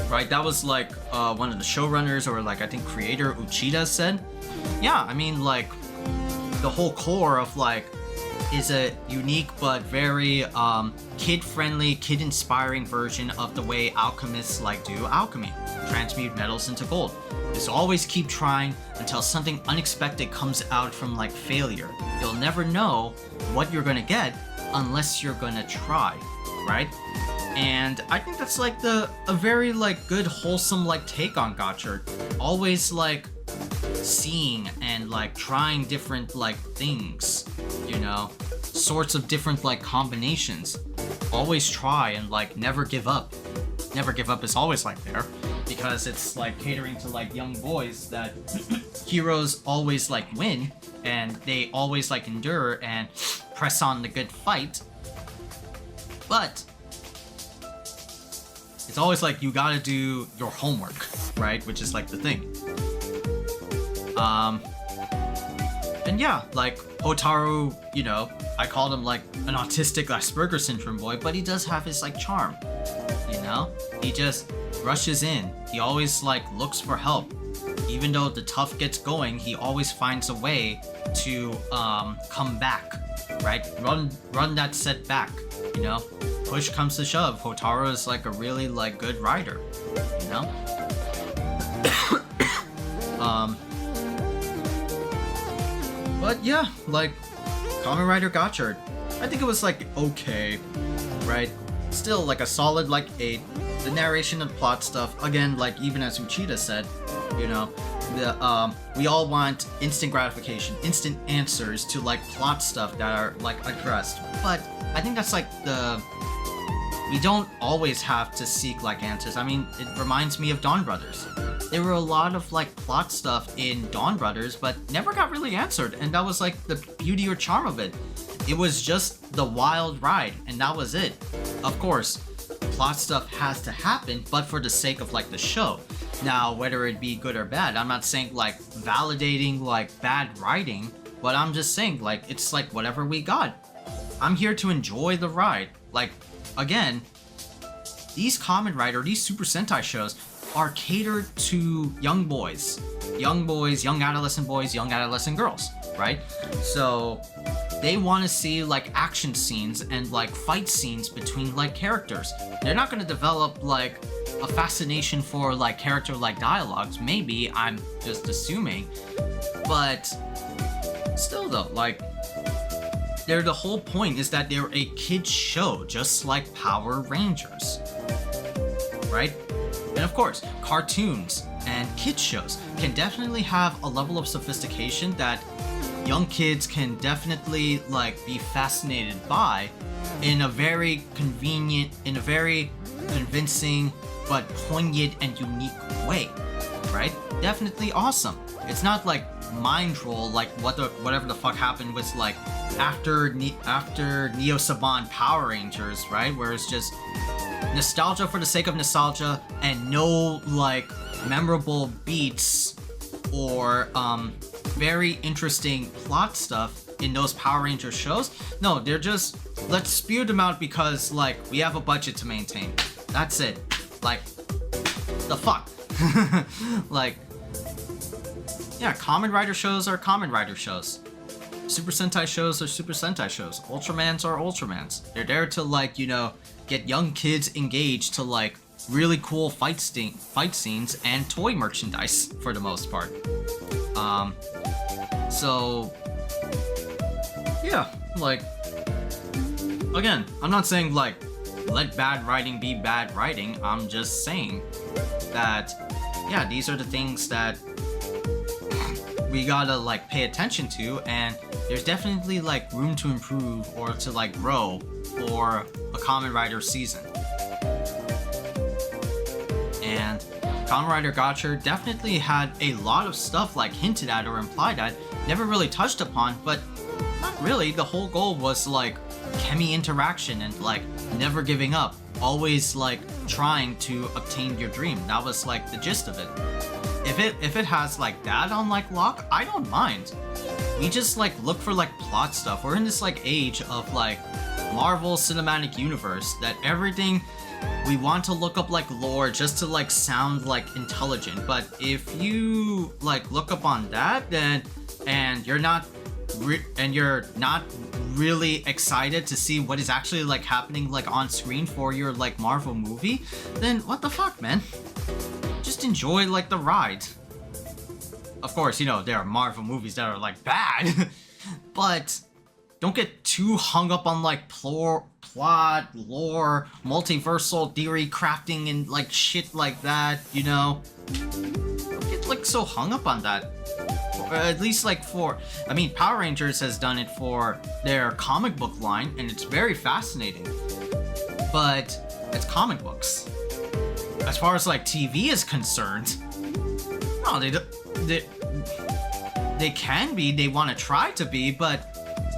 Right, that was like one of the showrunners or like I think creator Uchida said. Yeah, I mean like the whole core of like is a unique but very kid-friendly, kid-inspiring version of the way alchemists like do alchemy. Transmute metals into gold. Just always keep trying until something unexpected comes out from like failure. You'll never know what you're gonna get unless you're gonna try, right? And I think that's like a very like good wholesome like take on Gotchard. Always like seeing and like trying different like things, you know, sorts of different like combinations. Always try and like never give up. Never give up is always like there, because it's like catering to like young boys that heroes always like win and they always like endure and press on the good fight. But it's always like you gotta do your homework, right? Which is like the thing. And yeah, like Hotaru, you know, I called him like an autistic Asperger syndrome boy, but he does have his like charm, you know? He just rushes in. He always like looks for help. Even though the tough gets going, he always finds a way to come back, right? Run that set back, you know? Push comes to shove, Hotaru is like a really like good rider, you know? But yeah, like Kamen Rider Gotchard, I think it was like okay, right? Still like a solid like 8. The narration and plot stuff, again, like even as Uchida said, you know, the we all want instant gratification, instant answers to like plot stuff that are like addressed. But I think that's like we don't always have to seek like answers. I mean, it reminds me of Dawn Brothers. There were a lot of like plot stuff in Dawn Brothers, but never got really answered, and that was like the beauty or charm of it. It was just the wild ride, and that was it. Of course, plot stuff has to happen, but for the sake of like the show. Now, whether it be good or bad, I'm not saying like validating like bad writing, but I'm just saying like it's like whatever we got. I'm here to enjoy the ride. Like, again, these Kamen Rider, these Super Sentai shows are catered to young boys, young adolescent boys, young adolescent girls, right? So they want to see like action scenes and like fight scenes between like characters. They're not going to develop like a fascination for like character like dialogues. Maybe, I'm just assuming, but still though, like the whole point is that they're a kid's show, just like Power Rangers, right? And of course, cartoons and kids shows can definitely have a level of sophistication that young kids can definitely like be fascinated by in a very convenient, in a very convincing but poignant and unique way, right? Definitely awesome. It's not like mind roll like whatever the fuck happened with like after Neo Saban Power Rangers, right? Where it's just nostalgia for the sake of nostalgia and no like memorable beats or very interesting plot stuff in those Power Rangers shows. No, they're just, let's spew them out because like we have a budget to maintain. That's it. Like, the fuck? Like, yeah, Kamen Rider shows are Kamen Rider shows. Super Sentai shows are Super Sentai shows. Ultramans are Ultramans. They're there to like, you know, get young kids engaged to like really cool fight scenes and toy merchandise for the most part. So yeah, like, again, I'm not saying like let bad writing be bad writing. I'm just saying that yeah, these are the things that we gotta like pay attention to, and there's definitely like room to improve or to like grow for a Kamen Rider season. And Kamen Rider Gotchard definitely had a lot of stuff like hinted at or implied at, never really touched upon, but not really. The whole goal was like CHEMY interaction and like never giving up, always like trying to obtain your dream. That was like the gist of it. If it has like that on like lock, I don't mind. We just like look for like plot stuff. We're in this like age of like Marvel Cinematic Universe that everything we want to look up like lore just to like sound like intelligent. But if you like look up on that, then and you're not really excited to see what is actually like happening like on screen for your like Marvel movie, then what the fuck, man? Just enjoy like the ride. Of course, you know, there are Marvel movies that are like bad, but don't get too hung up on like plot, lore, multiversal theory crafting and like shit like that, you know? Don't get like so hung up on that. Or at least like I mean, Power Rangers has done it for their comic book line, and it's very fascinating. But it's comic books. As far as like TV is concerned, no, they can be, they want to try to be, but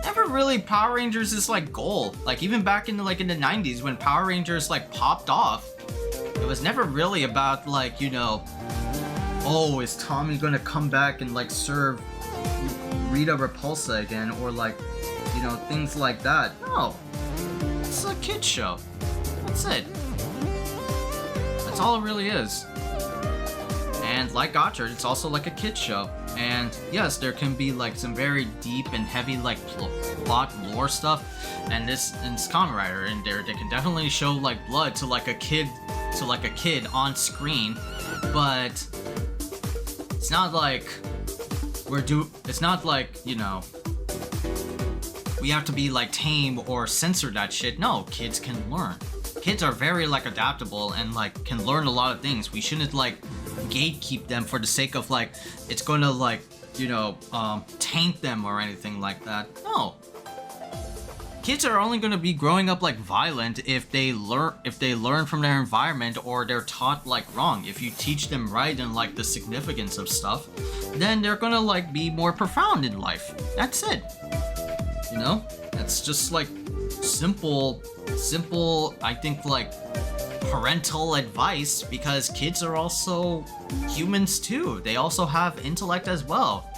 never really Power Rangers' like goal. Like even back in the 90s when Power Rangers like popped off, it was never really about like, you know, oh, is Tommy gonna come back and like serve Rita Repulsa again, or like, you know, things like that. No, it's a kid's show. That's it. That's all it really is. And like Gotchard, it's also like a kid's show. And yes, there can be like some very deep and heavy like plot lore stuff, and this Kamen Rider, and they can definitely show like blood to like a kid on screen, but it's not like it's not like, you know, we have to be like tame or censor that shit. No, kids can learn. Kids are very like adaptable and like can learn a lot of things. We shouldn't like gatekeep them for the sake of like it's gonna like, you know, taint them or anything like that. No. Kids are only gonna be growing up like violent if they learn from their environment, or they're taught like wrong. If you teach them right and like the significance of stuff, then they're gonna like be more profound in life. That's it. You know? That's just like simple, I think, like parental advice, because kids are also humans too. They also have intellect as well.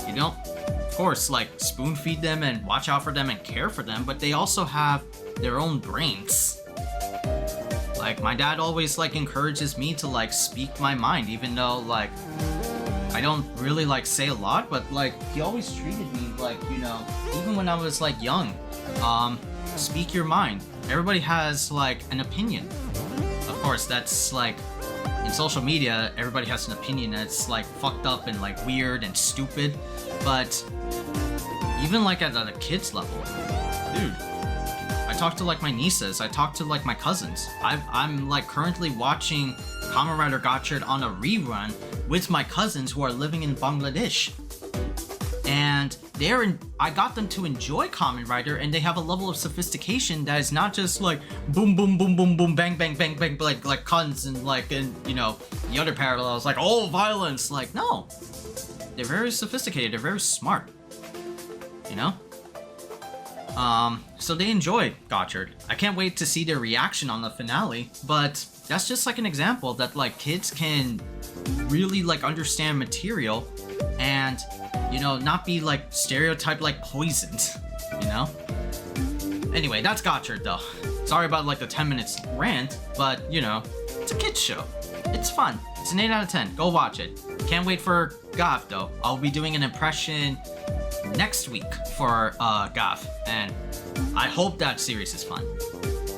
You don't, of course, like spoon feed them and watch out for them and care for them, but they also have their own brains. Like my dad always like encourages me to like speak my mind, even though like I don't really like say a lot, but like he always treated me like, you know, even when I was like young, speak your mind. Everybody has like an opinion. Of course, that's like in social media, everybody has an opinion that's like fucked up and like weird and stupid, but even like at a kid's level, dude, I talk to like my nieces, I talk to like my cousins. I'm like currently watching Kamen Rider Gotchard on a rerun with my cousins who are living in Bangladesh. And I got them to enjoy Kamen Rider, and they have a level of sophistication that is not just like boom, boom, boom, boom, boom, bang, bang, bang, bang, like guns and like, and you know, the other parallels like, oh, violence. Like, no, they're very sophisticated. They're very smart, you know? So they enjoy Gotchard. I can't wait to see their reaction on the finale, but that's just like an example that like kids can really like understand material and, you know, not be like stereotyped like poisoned, you know? Anyway, that's Gotchard though. Sorry about like the 10 minutes rant, but you know, it's a kid's show. It's fun. It's an 8 out of 10. Go watch it. Can't wait for Goth though. I'll be doing an impression next week for Goth, and I hope that series is fun.